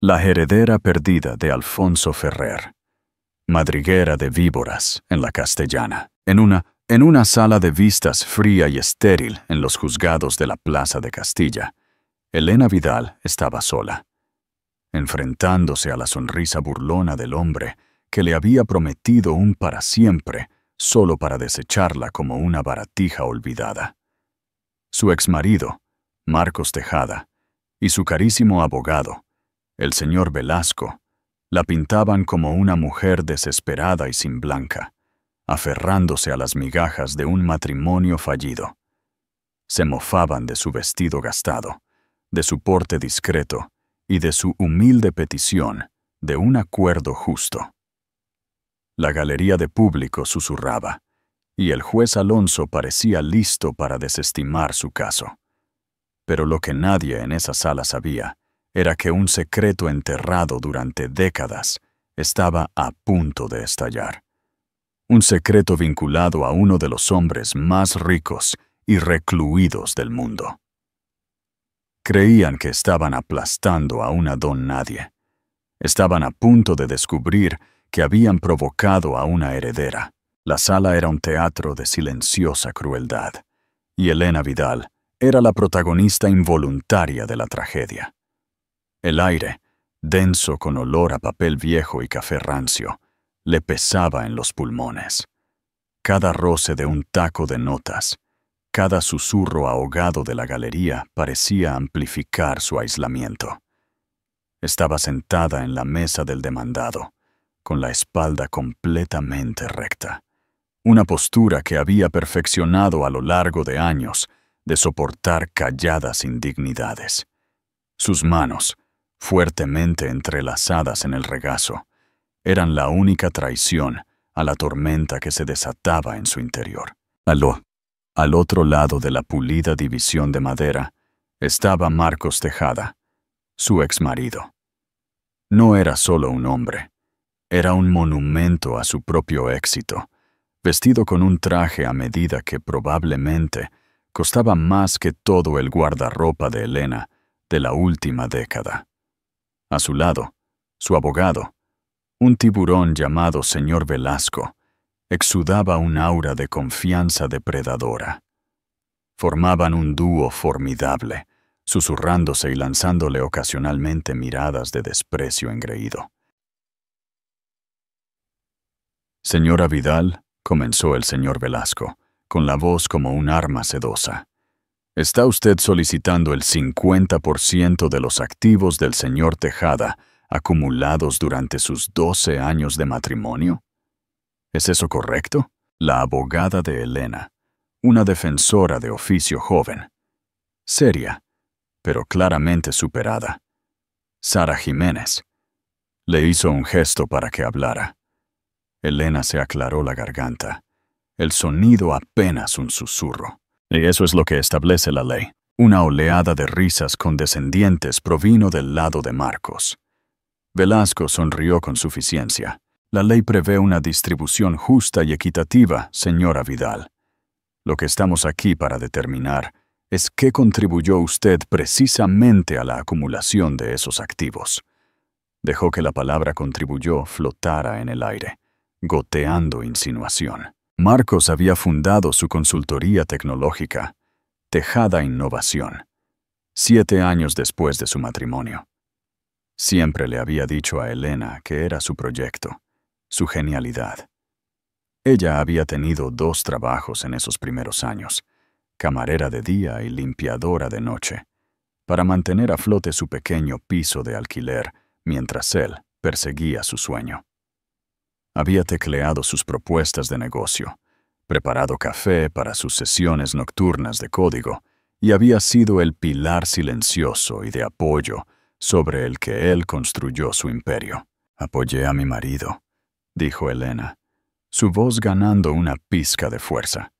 La heredera perdida de Alfonso Ferrer. Madriguera de víboras en la Castellana. En una sala de vistas fría y estéril en los juzgados de la Plaza de Castilla, Elena Vidal estaba sola, enfrentándose a la sonrisa burlona del hombre que le había prometido un para siempre solo para desecharla como una baratija olvidada. Su exmarido, Marcos Tejada, y su carísimo abogado, el señor Velasco, la pintaban como una mujer desesperada y sin blanca, aferrándose a las migajas de un matrimonio fallido. Se mofaban de su vestido gastado, de su porte discreto y de su humilde petición de un acuerdo justo. La galería de público susurraba, y el juez Alonso parecía listo para desestimar su caso. Pero lo que nadie en esa sala sabía era que un secreto enterrado durante décadas estaba a punto de estallar. Un secreto vinculado a uno de los hombres más ricos y recluidos del mundo. Creían que estaban aplastando a una don nadie. Estaban a punto de descubrir que habían provocado a una heredera. La sala era un teatro de silenciosa crueldad, y Elena Vidal era la protagonista involuntaria de la tragedia. El aire, denso con olor a papel viejo y café rancio, le pesaba en los pulmones. Cada roce de un taco de notas, cada susurro ahogado de la galería parecía amplificar su aislamiento. Estaba sentada en la mesa del demandado, con la espalda completamente recta, una postura que había perfeccionado a lo largo de años de soportar calladas indignidades. Sus manos, fuertemente entrelazadas en el regazo, eran la única traición a la tormenta que se desataba en su interior. Al otro lado de la pulida división de madera estaba Marcos Tejada, su exmarido. No era solo un hombre, era un monumento a su propio éxito, vestido con un traje a medida que probablemente costaba más que todo el guardarropa de Elena de la última década. A su lado, su abogado, un tiburón llamado señor Velasco, exudaba un aura de confianza depredadora. Formaban un dúo formidable, susurrándose y lanzándole ocasionalmente miradas de desprecio engreído. «Señora Vidal», comenzó el señor Velasco, con la voz como un arma sedosa. «¿Está usted solicitando el 50% de los activos del señor Tejada acumulados durante sus 12 años de matrimonio? ¿Es eso correcto?» La abogada de Elena, una defensora de oficio joven, seria, pero claramente superada, Sara Jiménez, le hizo un gesto para que hablara. Elena se aclaró la garganta, el sonido apenas un susurro. Y eso es lo que establece la ley. Una oleada de risas condescendientes provino del lado de Marcos. Velasco sonrió con suficiencia. La ley prevé una distribución justa y equitativa, señora Vidal. Lo que estamos aquí para determinar es qué contribuyó usted precisamente a la acumulación de esos activos. Dejó que la palabra contribuyó flotara en el aire, goteando insinuación. Marcos había fundado su consultoría tecnológica, Tejada Innovación, 7 años después de su matrimonio. Siempre le había dicho a Elena que era su proyecto, su genialidad. Ella había tenido 2 trabajos en esos primeros años, camarera de día y limpiadora de noche, para mantener a flote su pequeño piso de alquiler mientras él perseguía su sueño. Había tecleado sus propuestas de negocio, preparado café para sus sesiones nocturnas de código y había sido el pilar silencioso y de apoyo sobre el que él construyó su imperio. «Apoyé a mi marido», dijo Elena, su voz ganando una pizca de fuerza.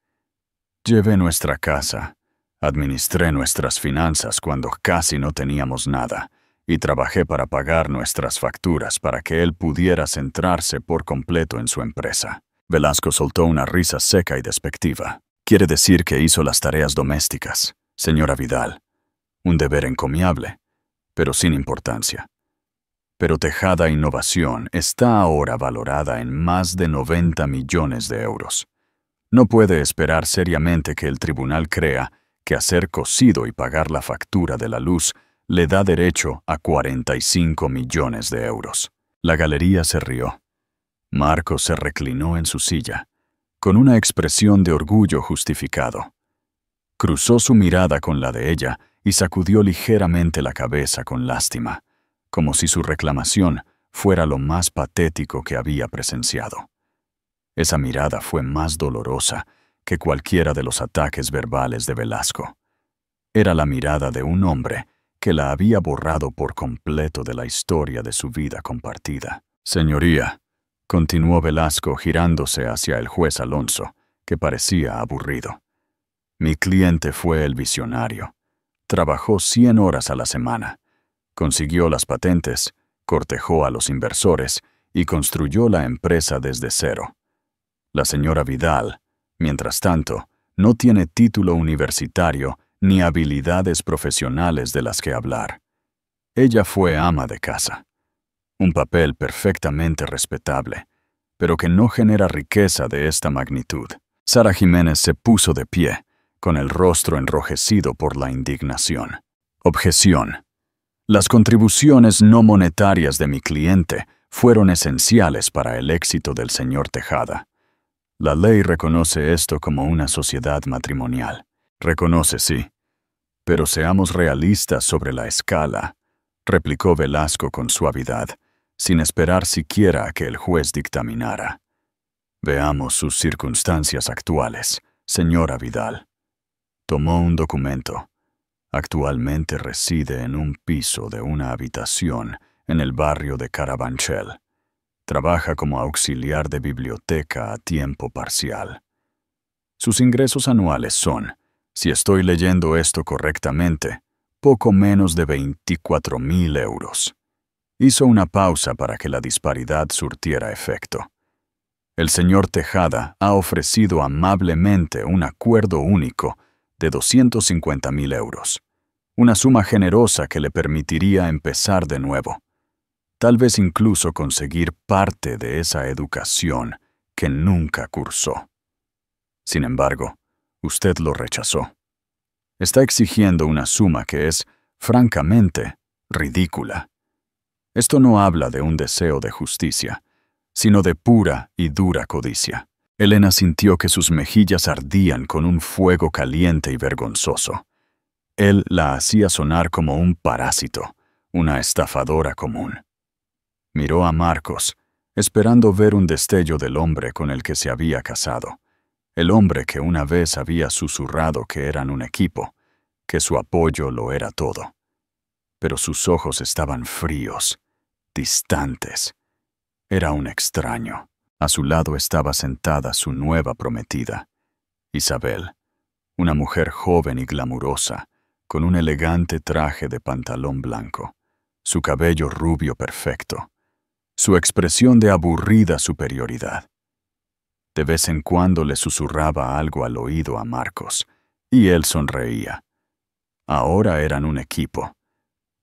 «Llevé nuestra casa, administré nuestras finanzas cuando casi no teníamos nada, y trabajé para pagar nuestras facturas para que él pudiera centrarse por completo en su empresa». Velasco soltó una risa seca y despectiva. «Quiere decir que hizo las tareas domésticas, señora Vidal. Un deber encomiable, pero sin importancia. Pero Tejada Innovación está ahora valorada en más de 90 millones de euros. No puede esperar seriamente que el tribunal crea que hacer cocido y pagar la factura de la luz le da derecho a 45 millones de euros. La galería se rió. Marcos se reclinó en su silla, con una expresión de orgullo justificado. Cruzó su mirada con la de ella y sacudió ligeramente la cabeza con lástima, como si su reclamación fuera lo más patético que había presenciado. Esa mirada fue más dolorosa que cualquiera de los ataques verbales de Velasco. Era la mirada de un hombre que la había borrado por completo de la historia de su vida compartida. Señoría, continuó Velasco girándose hacia el juez Alonso, que parecía aburrido. Mi cliente fue el visionario. Trabajó 100 horas a la semana. Consiguió las patentes, cortejó a los inversores y construyó la empresa desde cero. La señora Vidal, mientras tanto, no tiene título universitario ni habilidades profesionales de las que hablar. Ella fue ama de casa. Un papel perfectamente respetable, pero que no genera riqueza de esta magnitud. Sara Jiménez se puso de pie, con el rostro enrojecido por la indignación. Objeción. Las contribuciones no monetarias de mi cliente fueron esenciales para el éxito del señor Tejada. La ley reconoce esto como una sociedad matrimonial. Reconoce, sí. Pero seamos realistas sobre la escala, replicó Velasco con suavidad, sin esperar siquiera a que el juez dictaminara. Veamos sus circunstancias actuales, señora Vidal. Tomó un documento. Actualmente reside en un piso de una habitación en el barrio de Carabanchel. Trabaja como auxiliar de biblioteca a tiempo parcial. Sus ingresos anuales son, si estoy leyendo esto correctamente, poco menos de 24.000 euros. Hizo una pausa para que la disparidad surtiera efecto. El señor Tejada ha ofrecido amablemente un acuerdo único de 250.000 euros, una suma generosa que le permitiría empezar de nuevo, tal vez incluso conseguir parte de esa educación que nunca cursó. Sin embargo, usted lo rechazó. Está exigiendo una suma que es, francamente, ridícula. Esto no habla de un deseo de justicia, sino de pura y dura codicia. Elena sintió que sus mejillas ardían con un fuego caliente y vergonzoso. Él la hacía sonar como un parásito, una estafadora común. Miró a Marcos, esperando ver un destello del hombre con el que se había casado, el hombre que una vez había susurrado que eran un equipo, que su apoyo lo era todo. Pero sus ojos estaban fríos, distantes. Era un extraño. A su lado estaba sentada su nueva prometida, Isabel, una mujer joven y glamurosa, con un elegante traje de pantalón blanco, su cabello rubio perfecto, su expresión de aburrida superioridad. De vez en cuando le susurraba algo al oído a Marcos, y él sonreía. Ahora eran un equipo.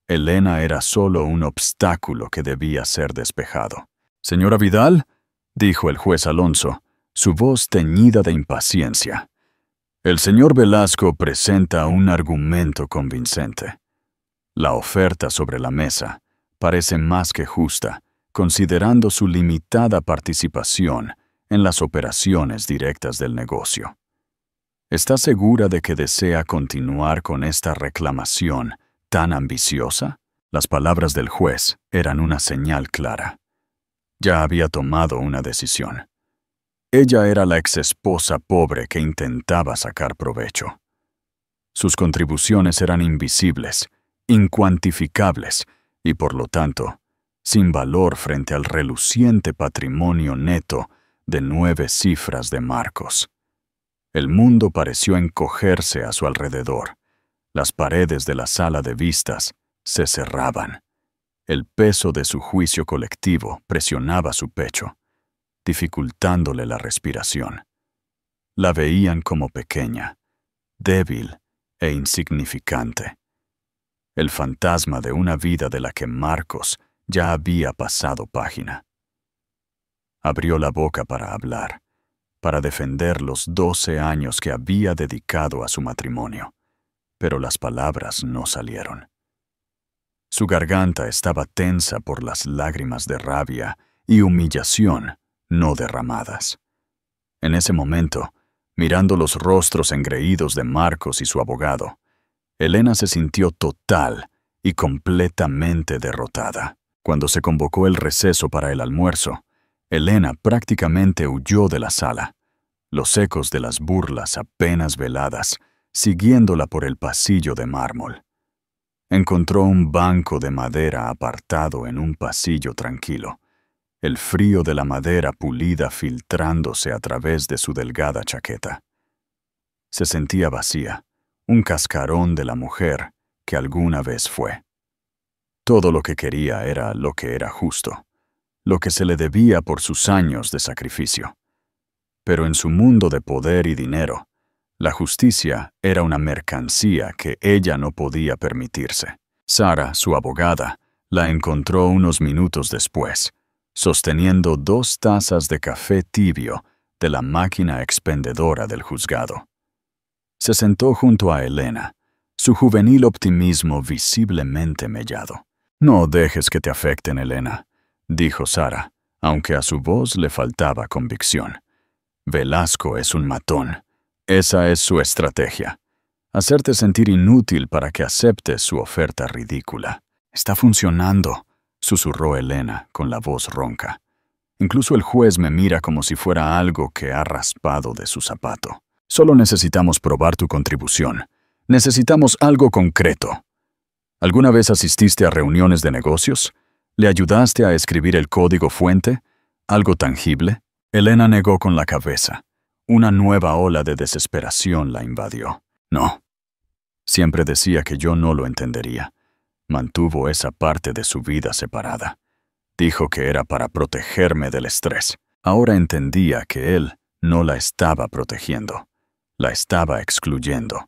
Elena era solo un obstáculo que debía ser despejado. «Señora Vidal», dijo el juez Alonso, su voz teñida de impaciencia. «El señor Velasco presenta un argumento convincente. La oferta sobre la mesa parece más que justa, considerando su limitada participación en las operaciones directas del negocio. ¿Está segura de que desea continuar con esta reclamación tan ambiciosa?» Las palabras del juez eran una señal clara. Ya había tomado una decisión. Ella era la exesposa pobre que intentaba sacar provecho. Sus contribuciones eran invisibles, incuantificables y, por lo tanto, sin valor frente al reluciente patrimonio neto de 9 cifras de Marcos. El mundo pareció encogerse a su alrededor. Las paredes de la sala de vistas se cerraban. El peso de su juicio colectivo presionaba su pecho, dificultándole la respiración. La veían como pequeña, débil e insignificante. El fantasma de una vida de la que Marcos ya había pasado página. Abrió la boca para hablar, para defender los 12 años que había dedicado a su matrimonio, pero las palabras no salieron. Su garganta estaba tensa por las lágrimas de rabia y humillación no derramadas. En ese momento, mirando los rostros engreídos de Marcos y su abogado, Elena se sintió total y completamente derrotada. Cuando se convocó el receso para el almuerzo, Elena prácticamente huyó de la sala, los ecos de las burlas apenas veladas, siguiéndola por el pasillo de mármol. Encontró un banco de madera apartado en un pasillo tranquilo, el frío de la madera pulida filtrándose a través de su delgada chaqueta. Se sentía vacía, un cascarón de la mujer que alguna vez fue. Todo lo que quería era lo que era justo, lo que se le debía por sus años de sacrificio. Pero en su mundo de poder y dinero, la justicia era una mercancía que ella no podía permitirse. Sara, su abogada, la encontró unos minutos después, sosteniendo 2 tazas de café tibio de la máquina expendedora del juzgado. Se sentó junto a Elena, su juvenil optimismo visiblemente mellado. «No dejes que te afecten, Elena», dijo Sara, aunque a su voz le faltaba convicción. «Velasco es un matón. Esa es su estrategia. Hacerte sentir inútil para que aceptes su oferta ridícula». «Está funcionando», susurró Elena con la voz ronca. «Incluso el juez me mira como si fuera algo que ha raspado de su zapato. Solo necesitamos probar tu contribución. Necesitamos algo concreto. ¿Alguna vez asististe a reuniones de negocios? ¿Le ayudaste a escribir el código fuente? ¿Algo tangible?» Elena negó con la cabeza. Una nueva ola de desesperación la invadió. «No». Siempre decía que yo no lo entendería. Mantuvo esa parte de su vida separada. Dijo que era para protegerme del estrés. Ahora entendía que él no la estaba protegiendo. La estaba excluyendo,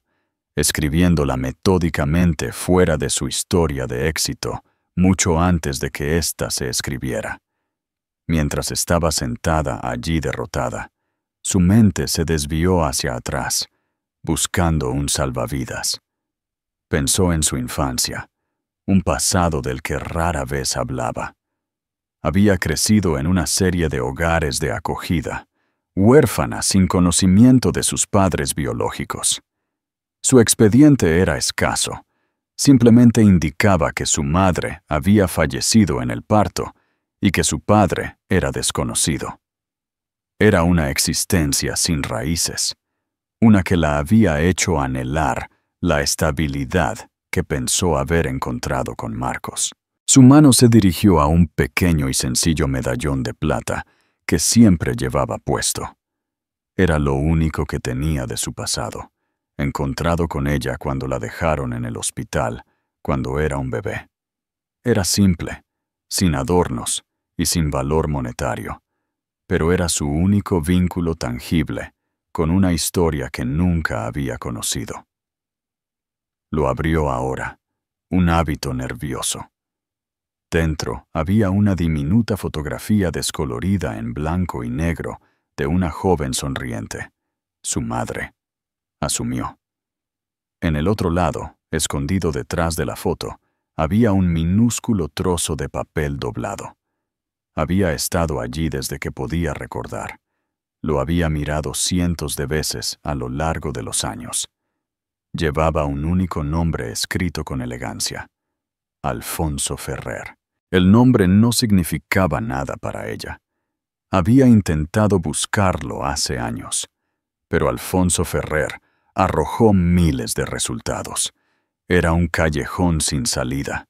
escribiéndola metódicamente fuera de su historia de éxito mucho antes de que ésta se escribiera. Mientras estaba sentada allí derrotada, su mente se desvió hacia atrás, buscando un salvavidas. Pensó en su infancia, un pasado del que rara vez hablaba. Había crecido en una serie de hogares de acogida, huérfana sin conocimiento de sus padres biológicos. Su expediente era escaso. Simplemente indicaba que su madre había fallecido en el parto y que su padre era desconocido. Era una existencia sin raíces, una que la había hecho anhelar la estabilidad que pensó haber encontrado con Marcos. Su mano se dirigió a un pequeño y sencillo medallón de plata que siempre llevaba puesto. Era lo único que tenía de su pasado, encontrado con ella cuando la dejaron en el hospital, cuando era un bebé. Era simple, sin adornos y sin valor monetario, pero era su único vínculo tangible con una historia que nunca había conocido. Lo abrió ahora, un hábito nervioso. Dentro había una diminuta fotografía descolorida en blanco y negro de una joven sonriente, su madre, asumió. En el otro lado, escondido detrás de la foto, había un minúsculo trozo de papel doblado. Había estado allí desde que podía recordar. Lo había mirado cientos de veces a lo largo de los años. Llevaba un único nombre escrito con elegancia: Alfonso Ferrer. El nombre no significaba nada para ella. Había intentado buscarlo hace años, pero Alfonso Ferrer arrojó miles de resultados. Era un callejón sin salida,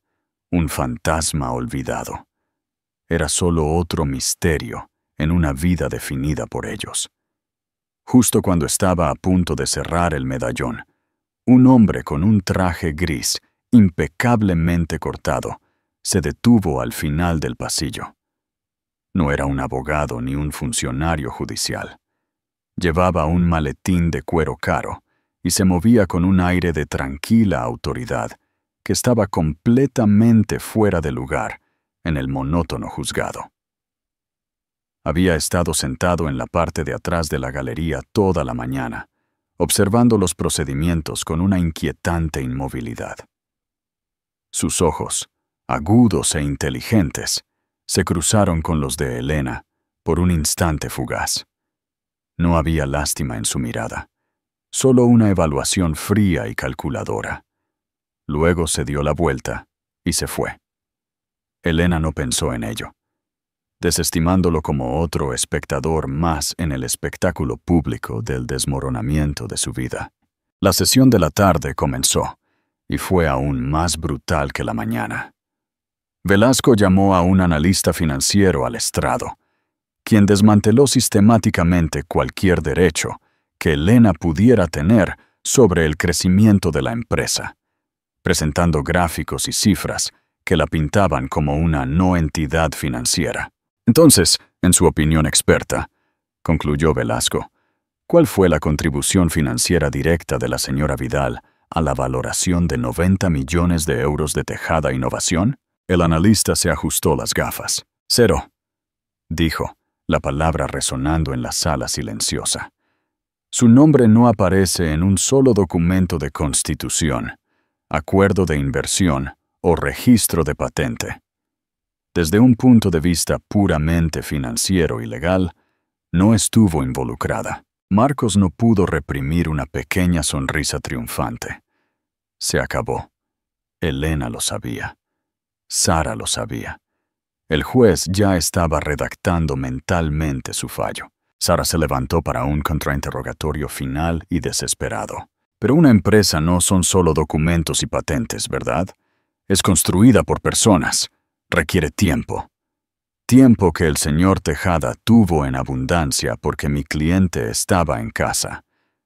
un fantasma olvidado. Era solo otro misterio en una vida definida por ellos. Justo cuando estaba a punto de cerrar el medallón, un hombre con un traje gris, impecablemente cortado, se detuvo al final del pasillo. No era un abogado ni un funcionario judicial. Llevaba un maletín de cuero caro y se movía con un aire de tranquila autoridad que estaba completamente fuera de lugar en el monótono juzgado. Había estado sentado en la parte de atrás de la galería toda la mañana, observando los procedimientos con una inquietante inmovilidad. Sus ojos, agudos e inteligentes, se cruzaron con los de Elena por un instante fugaz. No había lástima en su mirada, solo una evaluación fría y calculadora. Luego se dio la vuelta y se fue. Elena no pensó en ello, desestimándolo como otro espectador más en el espectáculo público del desmoronamiento de su vida. La sesión de la tarde comenzó, y fue aún más brutal que la mañana. Velasco llamó a un analista financiero al estrado, quien desmanteló sistemáticamente cualquier derecho que Elena pudiera tener sobre el crecimiento de la empresa, presentando gráficos y cifras que la pintaban como una no entidad financiera. Entonces, en su opinión experta, concluyó Velasco, ¿cuál fue la contribución financiera directa de la señora Vidal a la valoración de 90 millones de euros de Tejada Innovación? El analista se ajustó las gafas. 0, dijo, la palabra resonando en la sala silenciosa. Su nombre no aparece en un solo documento de constitución, acuerdo de inversión o registro de patente. Desde un punto de vista puramente financiero y legal, no estuvo involucrada. Marcos no pudo reprimir una pequeña sonrisa triunfante. Se acabó. Elena lo sabía. Sara lo sabía. El juez ya estaba redactando mentalmente su fallo. Sara se levantó para un contrainterrogatorio final y desesperado. Pero una empresa no son solo documentos y patentes, ¿verdad? Es construida por personas. Requiere tiempo. Tiempo que el señor Tejada tuvo en abundancia porque mi cliente estaba en casa,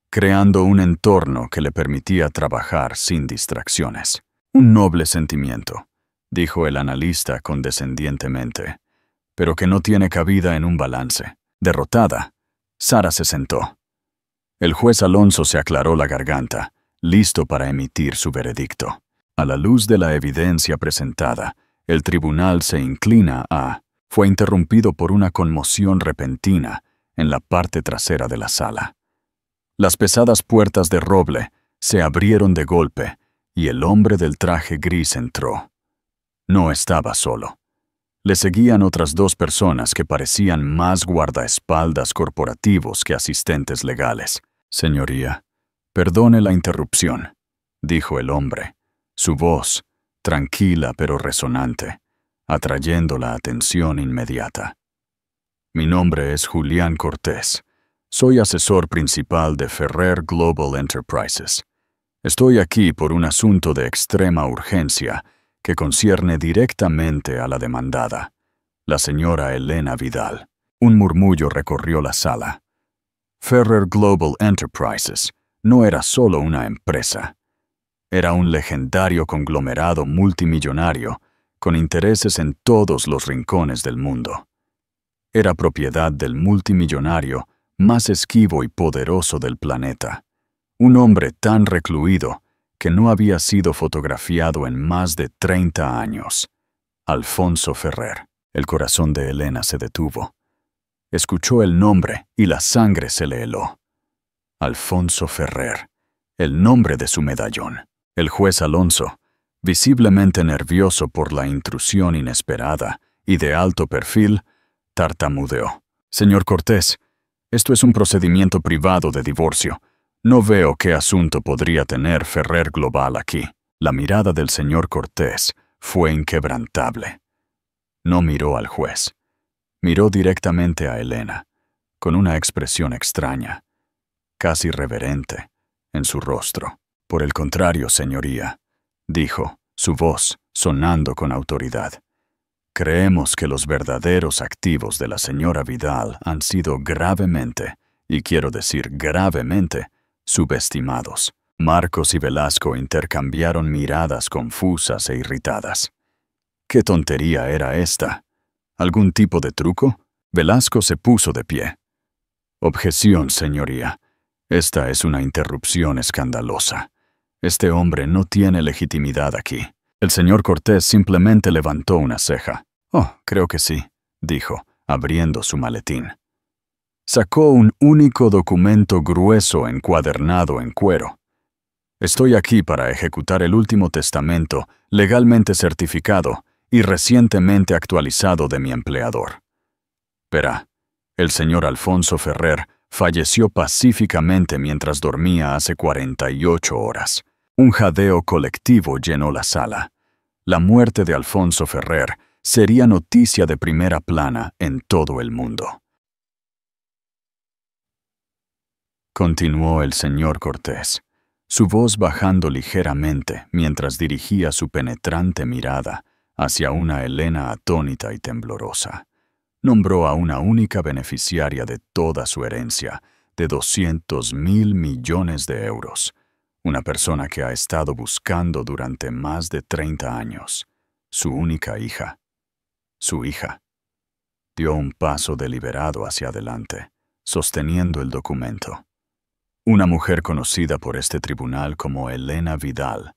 creando un entorno que le permitía trabajar sin distracciones. Un noble sentimiento, dijo el analista condescendientemente, pero que no tiene cabida en un balance. Derrotada, Sara se sentó. El juez Alonso se aclaró la garganta, listo para emitir su veredicto. A la luz de la evidencia presentada, el tribunal se inclina a... Fue interrumpido por una conmoción repentina en la parte trasera de la sala. Las pesadas puertas de roble se abrieron de golpe y el hombre del traje gris entró. No estaba solo. Le seguían otras 2 personas que parecían más guardaespaldas corporativos que asistentes legales. Señoría, perdone la interrupción, dijo el hombre, su voz, tranquila pero resonante, atrayendo la atención inmediata. Mi nombre es Julián Cortés. Soy asesor principal de Ferrer Global Enterprises. Estoy aquí por un asunto de extrema urgencia que concierne directamente a la demandada, la señora Elena Vidal. Un murmullo recorrió la sala. Ferrer Global Enterprises no era solo una empresa. Era un legendario conglomerado multimillonario con intereses en todos los rincones del mundo. Era propiedad del multimillonario más esquivo y poderoso del planeta, un hombre tan recluido que no había sido fotografiado en más de 30 años, Alfonso Ferrer. El corazón de Elena se detuvo. Escuchó el nombre y la sangre se le heló. Alfonso Ferrer, el nombre de su medallón. El juez Alonso, visiblemente nervioso por la intrusión inesperada y de alto perfil, tartamudeó. Señor Cortés, esto es un procedimiento privado de divorcio. No veo qué asunto podría tener Ferrer Global aquí. La mirada del señor Cortés fue inquebrantable. No miró al juez. Miró directamente a Elena, con una expresión extraña, casi reverente, en su rostro. Por el contrario, señoría, dijo, su voz sonando con autoridad. Creemos que los verdaderos activos de la señora Vidal han sido gravemente, y quiero decir gravemente, subestimados. Marcos y Velasco intercambiaron miradas confusas e irritadas. ¿Qué tontería era esta? ¿Algún tipo de truco? Velasco se puso de pie. Objeción, señoría. Esta es una interrupción escandalosa. Este hombre no tiene legitimidad aquí. El señor Cortés simplemente levantó una ceja. Oh, creo que sí, dijo, abriendo su maletín. Sacó un único documento grueso encuadernado en cuero. Estoy aquí para ejecutar el último testamento legalmente certificado y recientemente actualizado de mi empleador. Verá, el señor Alfonso Ferrer falleció pacíficamente mientras dormía hace 48 horas. Un jadeo colectivo llenó la sala. La muerte de Alfonso Ferrer sería noticia de primera plana en todo el mundo. Continuó el señor Cortés, su voz bajando ligeramente mientras dirigía su penetrante mirada hacia una Elena atónita y temblorosa. Nombró a una única beneficiaria de toda su herencia, de 200.000 millones de euros, una persona que ha estado buscando durante más de 30 años, su única hija. Su hija. Dio un paso deliberado hacia adelante, sosteniendo el documento. Una mujer conocida por este tribunal como Elena Vidal,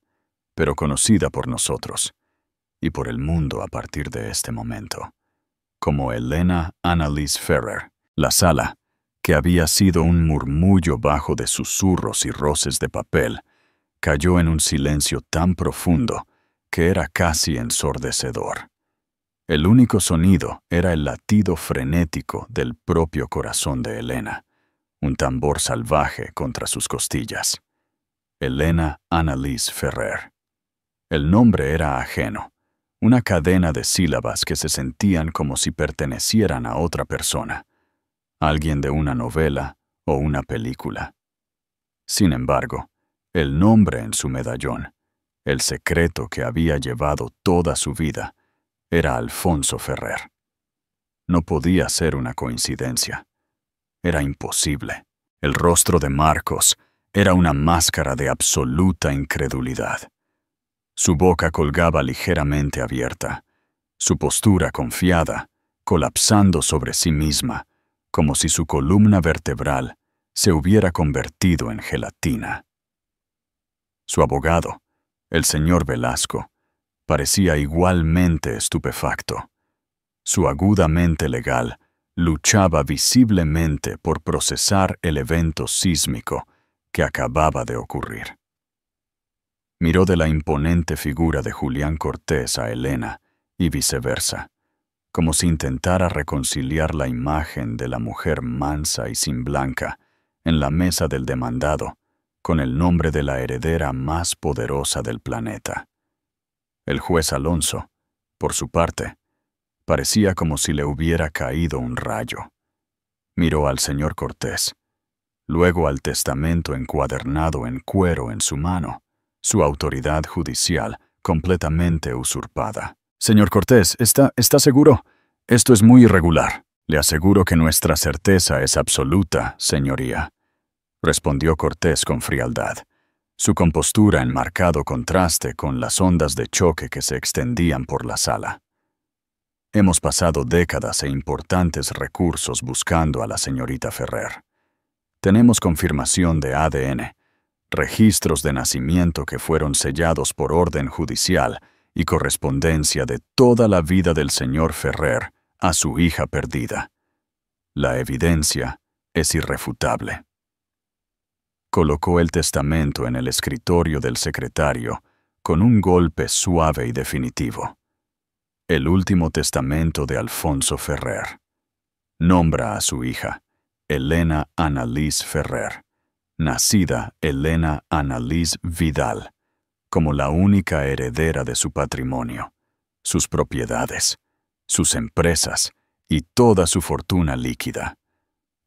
pero conocida por nosotros y por el mundo a partir de este momento, como Elena Annalise Ferrer. La sala, que había sido un murmullo bajo de susurros y roces de papel, cayó en un silencio tan profundo que era casi ensordecedor. El único sonido era el latido frenético del propio corazón de Elena, un tambor salvaje contra sus costillas. Elena Annalise Ferrer. El nombre era ajeno, una cadena de sílabas que se sentían como si pertenecieran a otra persona, alguien de una novela o una película. Sin embargo, el nombre en su medallón, el secreto que había llevado toda su vida, era Alfonso Ferrer. No podía ser una coincidencia. Era imposible. El rostro de Marcos era una máscara de absoluta incredulidad. Su boca colgaba ligeramente abierta, su postura confiada, colapsando sobre sí misma, como si su columna vertebral se hubiera convertido en gelatina. Su abogado, el señor Velasco, parecía igualmente estupefacto. Su aguda mente legal luchaba visiblemente por procesar el evento sísmico que acababa de ocurrir. Miró de la imponente figura de Julián Cortés a Elena y viceversa, como si intentara reconciliar la imagen de la mujer mansa y sin blanca en la mesa del demandado con el nombre de la heredera más poderosa del planeta. El juez Alonso, por su parte, parecía como si le hubiera caído un rayo. Miró al señor Cortés, luego al testamento encuadernado en cuero en su mano, su autoridad judicial completamente usurpada. «Señor Cortés, ¿está seguro? Esto es muy irregular. Le aseguro que nuestra certeza es absoluta, señoría», respondió Cortés con frialdad, su compostura en marcado contraste con las ondas de choque que se extendían por la sala. Hemos pasado décadas e importantes recursos buscando a la señorita Ferrer. Tenemos confirmación de ADN, registros de nacimiento que fueron sellados por orden judicial y correspondencia de toda la vida del señor Ferrer a su hija perdida. La evidencia es irrefutable. Colocó el testamento en el escritorio del secretario con un golpe suave y definitivo. El último testamento de Alfonso Ferrer. Nombra a su hija, Elena Annalise Ferrer, nacida Elena Annalise Vidal, como la única heredera de su patrimonio, sus propiedades, sus empresas y toda su fortuna líquida.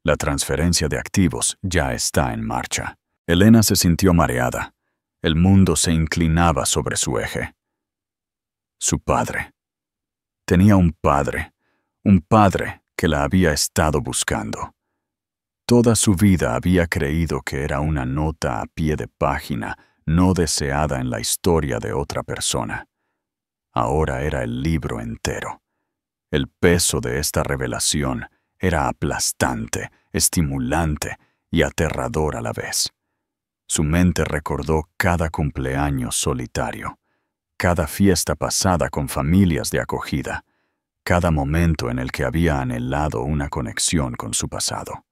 La transferencia de activos ya está en marcha. Elena se sintió mareada. El mundo se inclinaba sobre su eje. Su padre. Tenía un padre que la había estado buscando. Toda su vida había creído que era una nota a pie de página no deseada en la historia de otra persona. Ahora era el libro entero. El peso de esta revelación era aplastante, estimulante y aterrador a la vez. Su mente recordó cada cumpleaños solitario, cada fiesta pasada con familias de acogida, cada momento en el que había anhelado una conexión con su pasado.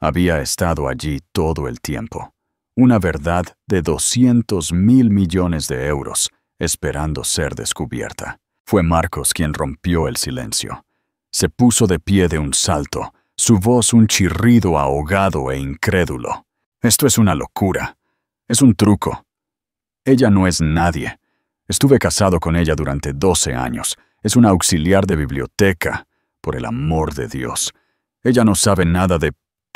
Había estado allí todo el tiempo, una verdad de 200.000 millones de euros, esperando ser descubierta. Fue Marcos quien rompió el silencio. Se puso de pie de un salto, su voz un chirrido ahogado e incrédulo. Esto es una locura. Es un truco. Ella no es nadie. Estuve casado con ella durante 12 años. Es una auxiliar de biblioteca, por el amor de Dios. Ella no sabe nada de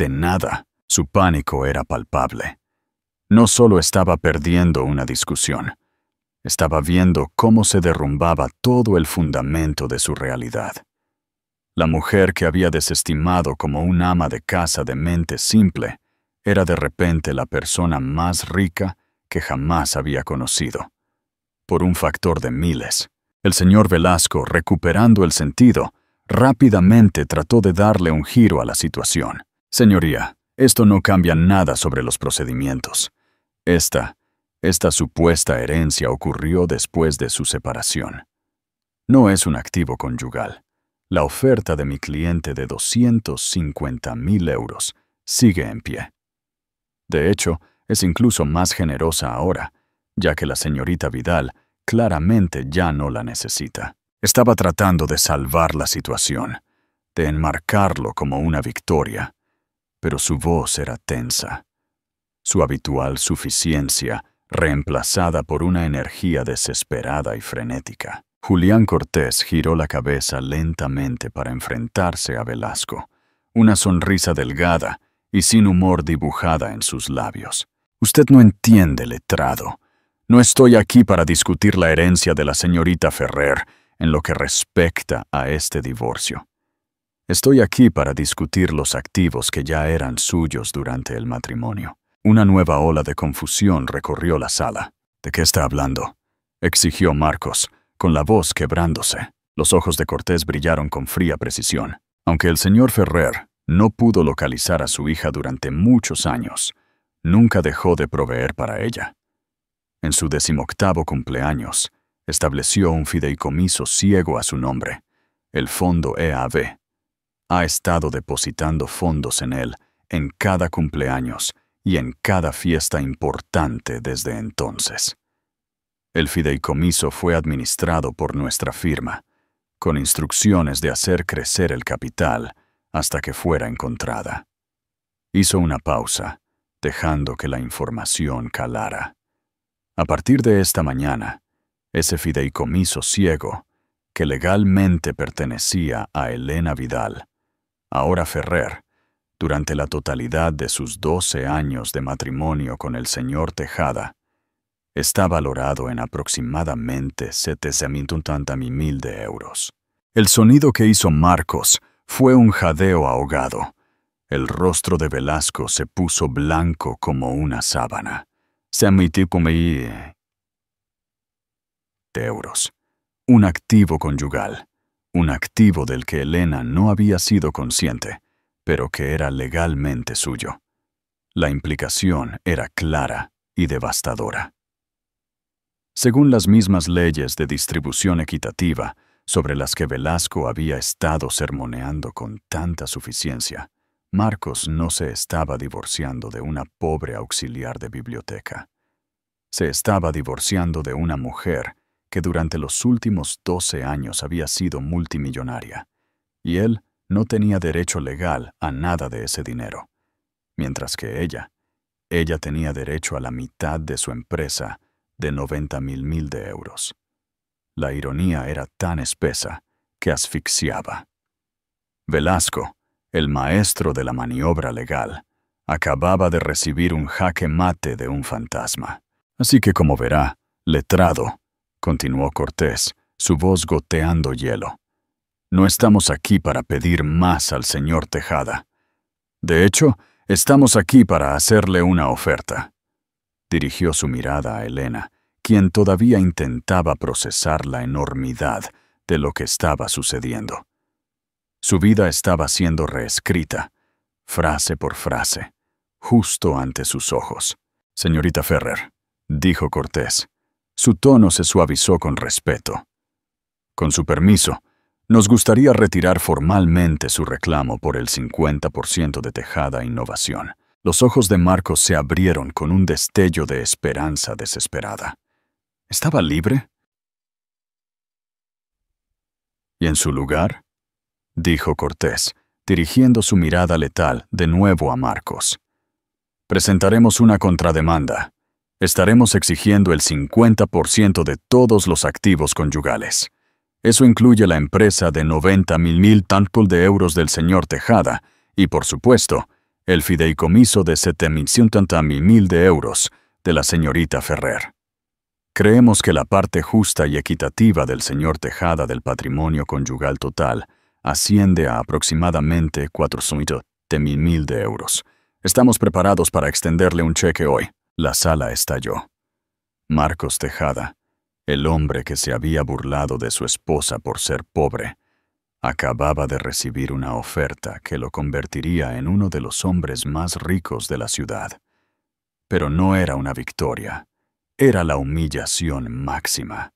nada. Su pánico era palpable. No solo estaba perdiendo una discusión, estaba viendo cómo se derrumbaba todo el fundamento de su realidad. La mujer que había desestimado como un ama de casa de mente simple era de repente la persona más rica que jamás había conocido. Por un factor de miles, el señor Velasco, recuperando el sentido, rápidamente trató de darle un giro a la situación. Señoría, esto no cambia nada sobre los procedimientos. Esta supuesta herencia ocurrió después de su separación. No es un activo conyugal. La oferta de mi cliente de 250.000 euros sigue en pie. De hecho, es incluso más generosa ahora, ya que la señorita Vidal claramente ya no la necesita. Estaba tratando de salvar la situación, de enmarcarlo como una victoria, pero su voz era tensa. Su habitual suficiencia reemplazada por una energía desesperada y frenética. Julián Cortés giró la cabeza lentamente para enfrentarse a Velasco, una sonrisa delgada y sin humor dibujada en sus labios. Usted no entiende, letrado. No estoy aquí para discutir la herencia de la señorita Ferrer en lo que respecta a este divorcio. Estoy aquí para discutir los activos que ya eran suyos durante el matrimonio. Una nueva ola de confusión recorrió la sala. ¿De qué está hablando?, exigió Marcos, con la voz quebrándose. Los ojos de Cortés brillaron con fría precisión. Aunque el señor Ferrer no pudo localizar a su hija durante muchos años, nunca dejó de proveer para ella. En su 18º cumpleaños, estableció un fideicomiso ciego a su nombre, el Fondo EAB. Ha estado depositando fondos en él en cada cumpleaños y en cada fiesta importante desde entonces. El fideicomiso fue administrado por nuestra firma, con instrucciones de hacer crecer el capital hasta que fuera encontrada. Hizo una pausa, dejando que la información calara. A partir de esta mañana, ese fideicomiso ciego, que legalmente pertenecía a Elena Vidal, ahora Ferrer, durante la totalidad de sus 12 años de matrimonio con el señor Tejada, está valorado en aproximadamente 780.000 de euros. El sonido que hizo Marcos fue un jadeo ahogado. El rostro de Velasco se puso blanco como una sábana. de euros. Un activo conyugal. Un activo del que Elena no había sido consciente, pero que era legalmente suyo. La implicación era clara y devastadora. Según las mismas leyes de distribución equitativa sobre las que Velasco había estado sermoneando con tanta suficiencia, Marcos no se estaba divorciando de una pobre auxiliar de biblioteca. Se estaba divorciando de una mujer que durante los últimos 12 años había sido multimillonaria, y él no tenía derecho legal a nada de ese dinero, mientras que ella tenía derecho a la mitad de su empresa de 90.000 de euros. La ironía era tan espesa que asfixiaba. Velasco, el maestro de la maniobra legal, acababa de recibir un jaque mate de un fantasma. Así que, como verá, letrado, continuó Cortés, su voz goteando hielo, no estamos aquí para pedir más al señor Tejada. De hecho, estamos aquí para hacerle una oferta. Dirigió su mirada a Elena, quien todavía intentaba procesar la enormidad de lo que estaba sucediendo. Su vida estaba siendo reescrita, frase por frase, justo ante sus ojos. Señorita Ferrer, dijo Cortés. Su tono se suavizó con respeto. Con su permiso, Nos gustaría retirar formalmente su reclamo por el 50% de Tejada Innovación. Los ojos de Marcos se abrieron con un destello de esperanza desesperada. ¿Estaba libre? ¿Y en su lugar?, dijo Cortés, dirigiendo su mirada letal de nuevo a Marcos. Presentaremos una contrademanda. Estaremos exigiendo el 50% de todos los activos conyugales. Eso incluye la empresa de 90.000 tantos de euros del señor Tejada y, por supuesto, el fideicomiso de 7.000 de euros de la señorita Ferrer. Creemos que la parte justa y equitativa del señor Tejada del patrimonio conyugal total asciende a aproximadamente 400.000 de euros. Estamos preparados para extenderle un cheque hoy. La sala estalló. Marcos Tejada, el hombre que se había burlado de su esposa por ser pobre, acababa de recibir una oferta que lo convertiría en uno de los hombres más ricos de la ciudad. Pero no era una victoria, era la humillación máxima.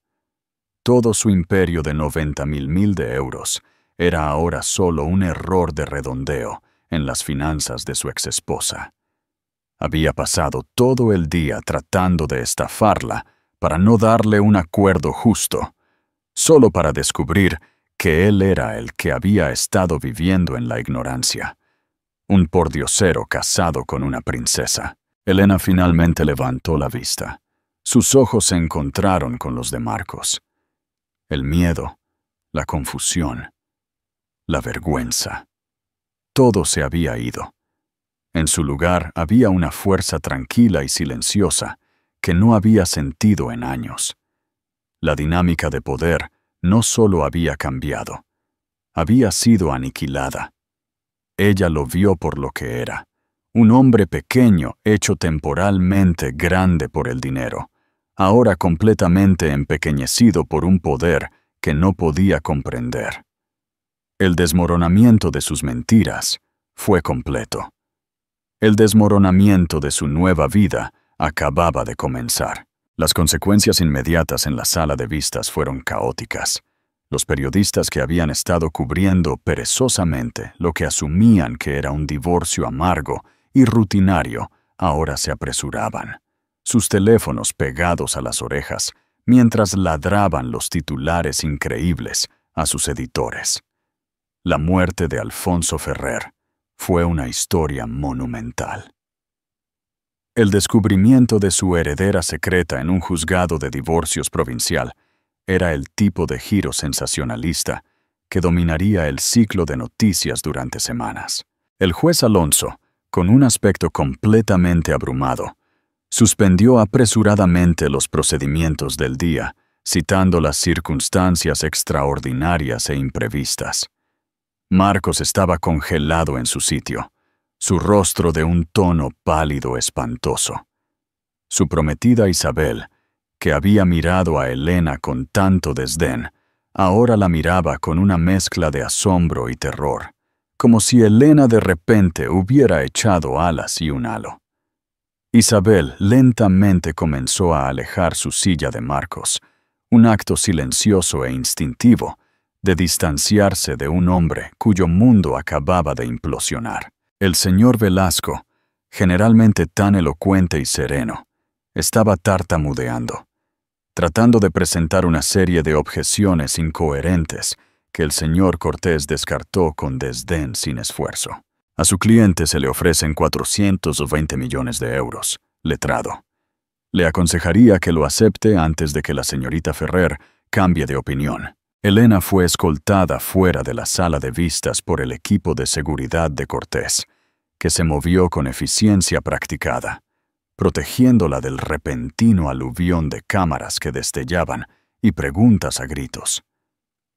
Todo su imperio de 90.000 de euros era ahora solo un error de redondeo en las finanzas de su exesposa. Había pasado todo el día tratando de estafarla para no darle un acuerdo justo, solo para descubrir que él era el que había estado viviendo en la ignorancia. Un pordiosero casado con una princesa. Elena finalmente levantó la vista. Sus ojos se encontraron con los de Marcos. El miedo, la confusión, la vergüenza. Todo se había ido. En su lugar había una fuerza tranquila y silenciosa que no había sentido en años. La dinámica de poder no solo había cambiado, había sido aniquilada. Ella lo vio por lo que era, un hombre pequeño hecho temporalmente grande por el dinero, ahora completamente empequeñecido por un poder que no podía comprender. El desmoronamiento de sus mentiras fue completo. El desmoronamiento de su nueva vida acababa de comenzar. Las consecuencias inmediatas en la sala de vistas fueron caóticas. Los periodistas que habían estado cubriendo perezosamente lo que asumían que era un divorcio amargo y rutinario, ahora se apresuraban, sus teléfonos pegados a las orejas, mientras ladraban los titulares increíbles a sus editores. La muerte de Alfonso Ferrer fue una historia monumental. El descubrimiento de su heredera secreta en un juzgado de divorcios provincial era el tipo de giro sensacionalista que dominaría el ciclo de noticias durante semanas. El juez Alonso, con un aspecto completamente abrumado, suspendió apresuradamente los procedimientos del día, citando las circunstancias extraordinarias e imprevistas. Marcos estaba congelado en su sitio, su rostro de un tono pálido espantoso. Su prometida Isabel, que había mirado a Elena con tanto desdén, ahora la miraba con una mezcla de asombro y terror, como si Elena de repente hubiera echado alas y un halo. Isabel lentamente comenzó a alejar su silla de Marcos, un acto silencioso e instintivo de distanciarse de un hombre cuyo mundo acababa de implosionar. El señor Velasco, generalmente tan elocuente y sereno, estaba tartamudeando, tratando de presentar una serie de objeciones incoherentes que el señor Cortés descartó con desdén sin esfuerzo. A su cliente se le ofrecen 420 millones de euros, letrado. Le aconsejaría que lo acepte antes de que la señorita Ferrer cambie de opinión. Elena fue escoltada fuera de la sala de vistas por el equipo de seguridad de Cortés, que se movió con eficiencia practicada, protegiéndola del repentino aluvión de cámaras que destellaban y preguntas a gritos.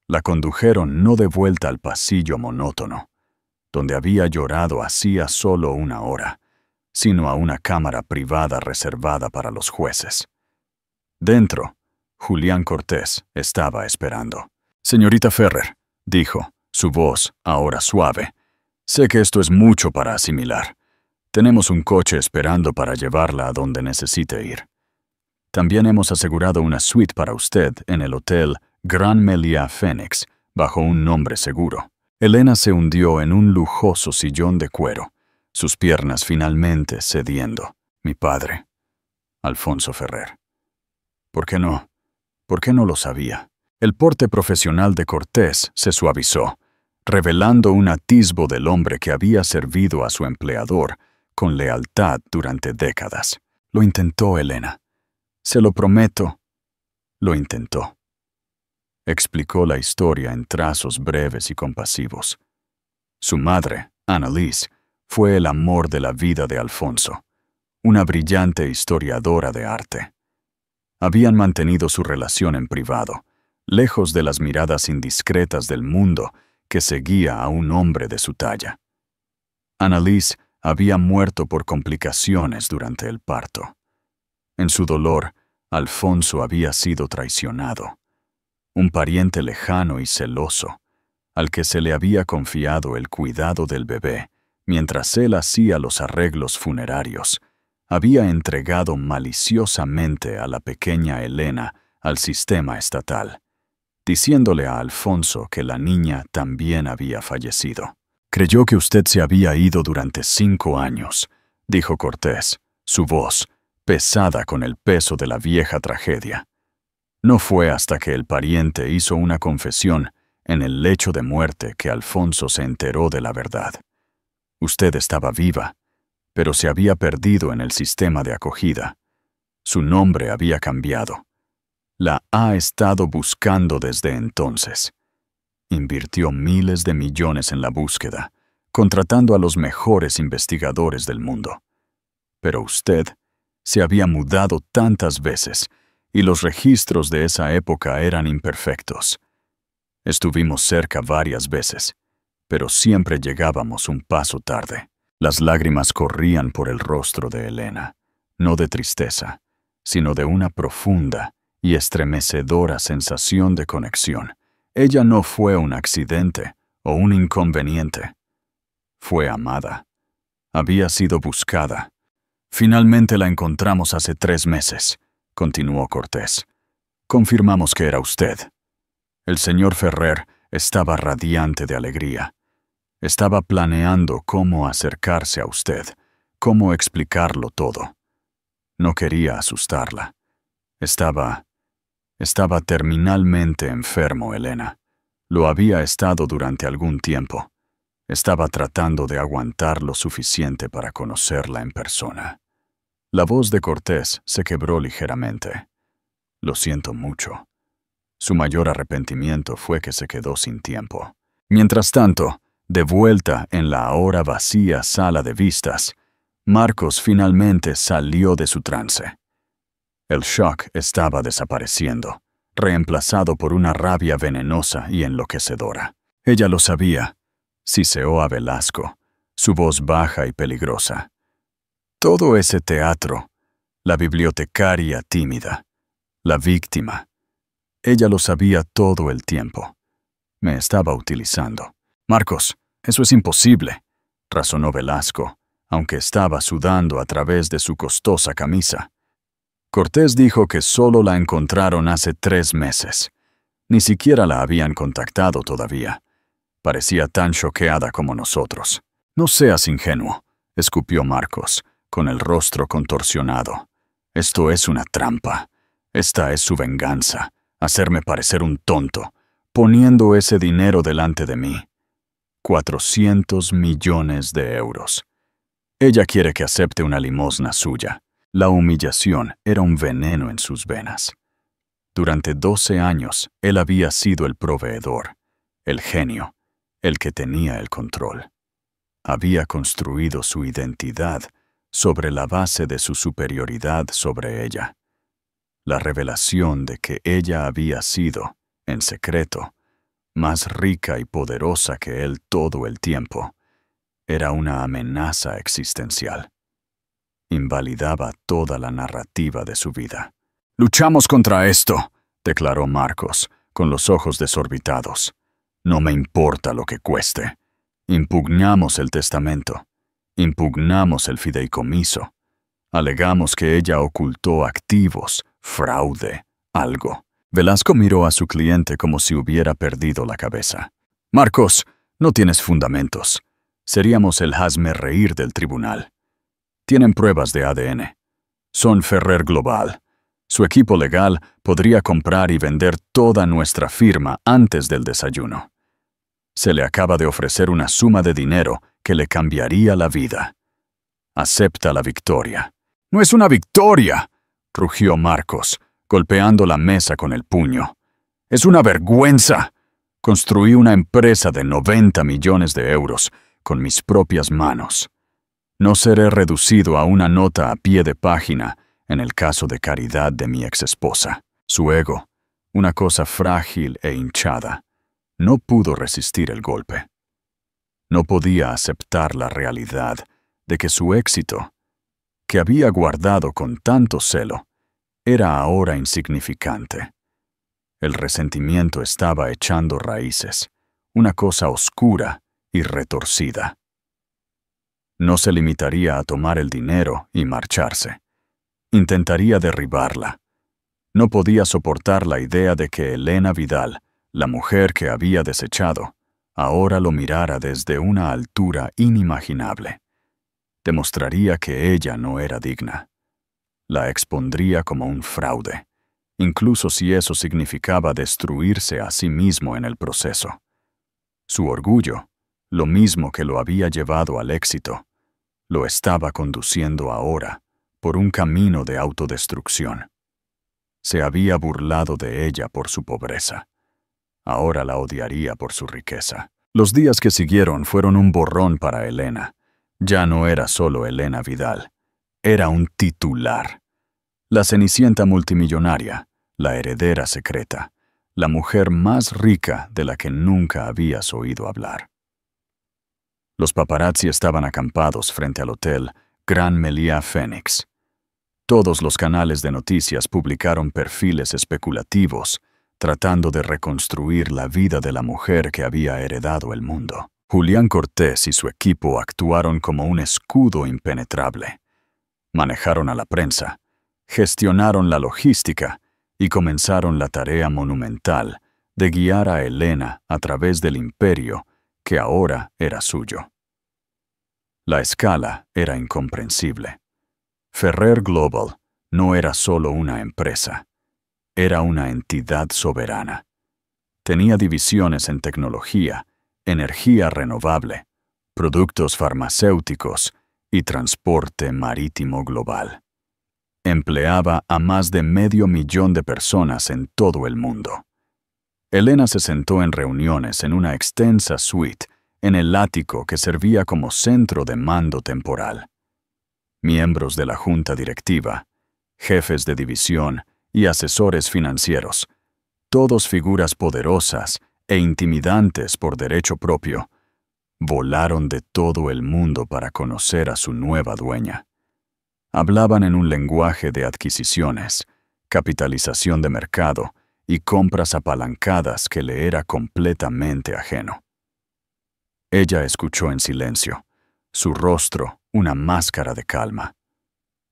La condujeron no de vuelta al pasillo monótono, donde había llorado hacía solo una hora, sino a una cámara privada reservada para los jueces. Dentro, Julián Cortés estaba esperando. «Señorita Ferrer», dijo, su voz ahora suave, «sé que esto es mucho para asimilar. Tenemos un coche esperando para llevarla a donde necesite ir. También hemos asegurado una suite para usted en el Hotel Grand Meliá Phoenix, bajo un nombre seguro. Elena se hundió en un lujoso sillón de cuero, sus piernas finalmente cediendo. Mi padre, Alfonso Ferrer. ¿Por qué no? ¿Por qué no lo sabía? El porte profesional de Cortés se suavizó, revelando un atisbo del hombre que había servido a su empleador con lealtad durante décadas. Lo intentó, Elena. Se lo prometo. Lo intentó. Explicó la historia en trazos breves y compasivos. Su madre, Annalise, fue el amor de la vida de Alfonso, una brillante historiadora de arte. Habían mantenido su relación en privado, lejos de las miradas indiscretas del mundo que seguía a un hombre de su talla. Annalise había muerto por complicaciones durante el parto. En su dolor, Alfonso había sido traicionado. Un pariente lejano y celoso, al que se le había confiado el cuidado del bebé mientras él hacía los arreglos funerarios, había entregado maliciosamente a la pequeña Elena al sistema estatal, diciéndole a Alfonso que la niña también había fallecido. «Creyó que usted se había ido durante 5 años», dijo Cortés, su voz pesada con el peso de la vieja tragedia. No fue hasta que el pariente hizo una confesión en el lecho de muerte que Alfonso se enteró de la verdad. Usted estaba viva, pero se había perdido en el sistema de acogida. Su nombre había cambiado. La ha estado buscando desde entonces. Invirtió miles de millones en la búsqueda, contratando a los mejores investigadores del mundo. Pero usted se había mudado tantas veces y los registros de esa época eran imperfectos. Estuvimos cerca varias veces, pero siempre llegábamos un paso tarde. Las lágrimas corrían por el rostro de Elena, no de tristeza, sino de una profunda y estremecedora sensación de conexión. Ella no fue un accidente o un inconveniente. Fue amada. Había sido buscada. Finalmente la encontramos hace 3 meses, continuó Cortés. Confirmamos que era usted. El señor Ferrer estaba radiante de alegría. Estaba planeando cómo acercarse a usted, cómo explicarlo todo. No quería asustarla. Estaba terminalmente enfermo, Elena. Lo había estado durante algún tiempo. Estaba tratando de aguantar lo suficiente para conocerla en persona. La voz de Cortés se quebró ligeramente. Lo siento mucho. Su mayor arrepentimiento fue que se quedó sin tiempo. Mientras tanto, de vuelta en la ahora vacía sala de vistas, Marcos finalmente salió de su trance. El shock estaba desapareciendo, reemplazado por una rabia venenosa y enloquecedora. Ella lo sabía. Siseó a Velasco, su voz baja y peligrosa. Todo ese teatro, la bibliotecaria tímida, la víctima. Ella lo sabía todo el tiempo. Me estaba utilizando. Marcos, eso es imposible, razonó Velasco, aunque estaba sudando a través de su costosa camisa. Cortés dijo que solo la encontraron hace 3 meses. Ni siquiera la habían contactado todavía. Parecía tan choqueada como nosotros. No seas ingenuo, escupió Marcos, con el rostro contorsionado. Esto es una trampa. Esta es su venganza, hacerme parecer un tonto, poniendo ese dinero delante de mí. 400 millones de euros. Ella quiere que acepte una limosna suya. La humillación era un veneno en sus venas. Durante 12 años, él había sido el proveedor, el genio, el que tenía el control. Había construido su identidad sobre la base de su superioridad sobre ella. La revelación de que ella había sido, en secreto, más rica y poderosa que él todo el tiempo, era una amenaza existencial. Invalidaba toda la narrativa de su vida. «Luchamos contra esto», declaró Marcos, con los ojos desorbitados. «No me importa lo que cueste. Impugnamos el testamento. Impugnamos el fideicomiso. Alegamos que ella ocultó activos, fraude, algo. Velasco miró a su cliente como si hubiera perdido la cabeza. Marcos, no tienes fundamentos. Seríamos el hazmerreír del tribunal. Tienen pruebas de ADN. Son Ferrer Global. Su equipo legal podría comprar y vender toda nuestra firma antes del desayuno. Se le acaba de ofrecer una suma de dinero que le cambiaría la vida. Acepta la victoria. ¡No es una victoria!, rugió Marcos, golpeando la mesa con el puño. ¡Es una vergüenza! Construí una empresa de 90 millones de euros con mis propias manos. No seré reducido a una nota a pie de página en el caso de caridad de mi exesposa. Su ego, una cosa frágil e hinchada, no pudo resistir el golpe. No podía aceptar la realidad de que su éxito, que había guardado con tanto celo, era ahora insignificante. El resentimiento estaba echando raíces, una cosa oscura y retorcida. No se limitaría a tomar el dinero y marcharse. Intentaría derribarla. No podía soportar la idea de que Elena Vidal, la mujer que había desechado, ahora lo mirara desde una altura inimaginable. Demostraría que ella no era digna. La expondría como un fraude, incluso si eso significaba destruirse a sí mismo en el proceso. Su orgullo, lo mismo que lo había llevado al éxito, lo estaba conduciendo ahora por un camino de autodestrucción. Se había burlado de ella por su pobreza. Ahora la odiaría por su riqueza. Los días que siguieron fueron un borrón para Elena. Ya no era solo Elena Vidal. Era un titular. La cenicienta multimillonaria, la heredera secreta, la mujer más rica de la que nunca habías oído hablar. Los paparazzi estaban acampados frente al hotel Gran Meliá Phoenix. Todos los canales de noticias publicaron perfiles especulativos, tratando de reconstruir la vida de la mujer que había heredado el mundo. Julián Cortés y su equipo actuaron como un escudo impenetrable. Manejaron a la prensa, gestionaron la logística y comenzaron la tarea monumental de guiar a Elena a través del imperio que ahora era suyo. La escala era incomprensible. Ferrer Global no era solo una empresa, era una entidad soberana. Tenía divisiones en tecnología, energía renovable, productos farmacéuticos y transporte marítimo global. Empleaba a más de 500,000 de personas en todo el mundo. Elena se sentó en reuniones en una extensa suite en el ático que servía como centro de mando temporal. Miembros de la junta directiva, jefes de división y asesores financieros, todos figuras poderosas e intimidantes por derecho propio, volaron de todo el mundo para conocer a su nueva dueña. Hablaban en un lenguaje de adquisiciones, capitalización de mercado y compras apalancadas que le era completamente ajeno. Ella escuchó en silencio, su rostro una máscara de calma.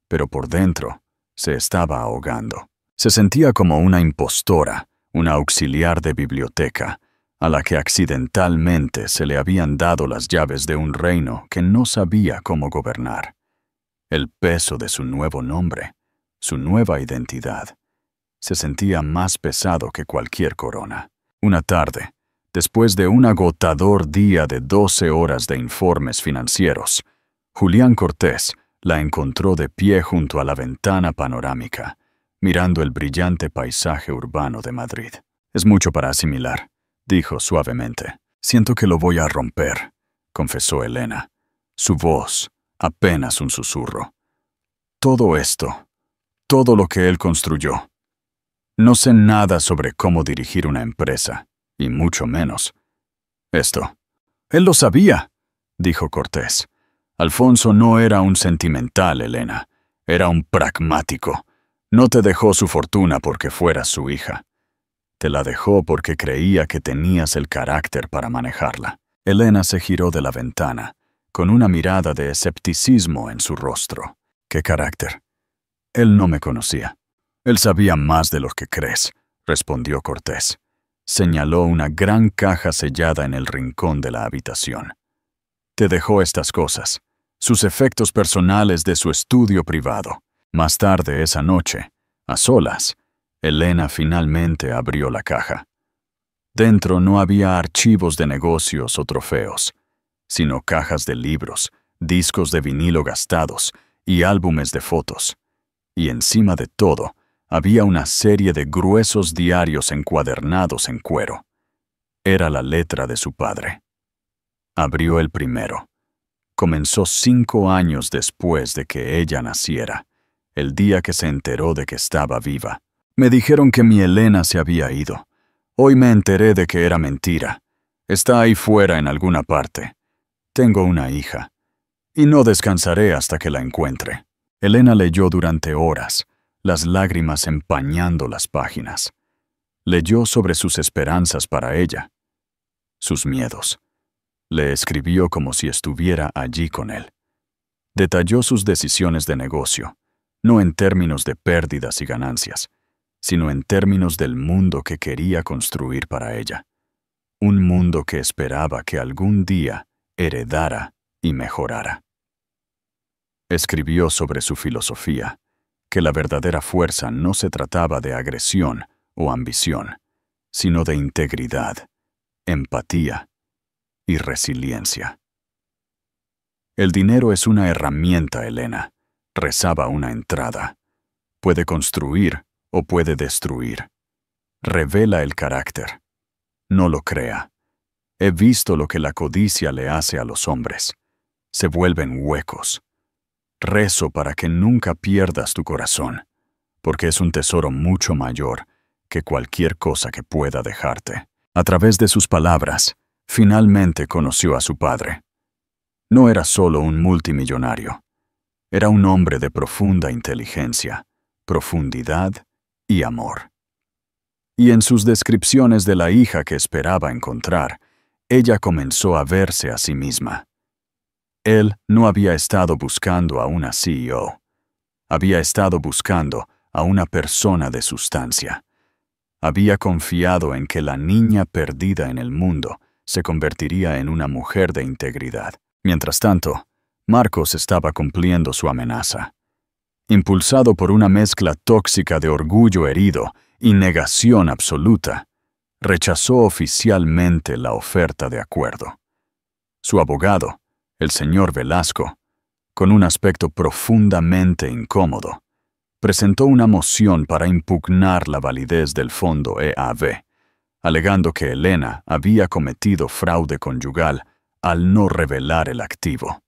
Pero por dentro se estaba ahogando. Se sentía como una impostora, una auxiliar de biblioteca, a la que accidentalmente se le habían dado las llaves de un reino que no sabía cómo gobernar. El peso de su nuevo nombre, su nueva identidad, se sentía más pesado que cualquier corona. Una tarde, después de un agotador día de 12 horas de informes financieros, Julián Cortés la encontró de pie junto a la ventana panorámica, mirando el brillante paisaje urbano de Madrid. «Es mucho para asimilar», dijo suavemente. «Siento que lo voy a romper», confesó Elena. Su voz, apenas un susurro. «Todo esto, todo lo que él construyó. No sé nada sobre cómo dirigir una empresa, y mucho menos esto». «Él lo sabía», dijo Cortés. «Alfonso no era un sentimental, Elena. Era un pragmático. No te dejó su fortuna porque fueras su hija. Te la dejó porque creía que tenías el carácter para manejarla». Elena se giró de la ventana, con una mirada de escepticismo en su rostro. «¿Qué carácter? Él no me conocía». «Él sabía más de lo que crees», respondió Cortés. Señaló una gran caja sellada en el rincón de la habitación. Te dejó estas cosas, sus efectos personales de su estudio privado. Más tarde esa noche, a solas, Elena finalmente abrió la caja. Dentro no había archivos de negocios o trofeos, sino cajas de libros, discos de vinilo gastados y álbumes de fotos. Y encima de todo, había una serie de gruesos diarios encuadernados en cuero. Era la letra de su padre. Abrió el primero. Comenzó 5 años después de que ella naciera, el día que se enteró de que estaba viva. Me dijeron que mi Elena se había ido. Hoy me enteré de que era mentira. Está ahí fuera en alguna parte. Tengo una hija, y no descansaré hasta que la encuentre. Elena leyó durante horas, las lágrimas empañando las páginas. Leyó sobre sus esperanzas para ella, sus miedos. Le escribió como si estuviera allí con él. Detalló sus decisiones de negocio, no en términos de pérdidas y ganancias, sino en términos del mundo que quería construir para ella. Un mundo que esperaba que algún día heredara y mejorara. Escribió sobre su filosofía, que la verdadera fuerza no se trataba de agresión o ambición, sino de integridad, empatía y resiliencia. El dinero es una herramienta, Elena, rezaba una entrada. Puede construir o puede destruir. Revela el carácter. No lo crea. He visto lo que la codicia le hace a los hombres. Se vuelven huecos. Rezo para que nunca pierdas tu corazón, porque es un tesoro mucho mayor que cualquier cosa que pueda dejarte. A través de sus palabras, finalmente conoció a su padre. No era solo un multimillonario. Era un hombre de profunda inteligencia, profundidad y amor. Y en sus descripciones de la hija que esperaba encontrar, ella comenzó a verse a sí misma. Él no había estado buscando a una CEO. Había estado buscando a una persona de sustancia. Había confiado en que la niña perdida en el mundo se convertiría en una mujer de integridad. Mientras tanto, Marcos estaba cumpliendo su amenaza. Impulsado por una mezcla tóxica de orgullo herido y negación absoluta, rechazó oficialmente la oferta de acuerdo. Su abogado, el señor Velasco, con un aspecto profundamente incómodo, presentó una moción para impugnar la validez del fondo EAV, alegando que Elena había cometido fraude conyugal al no revelar el activo.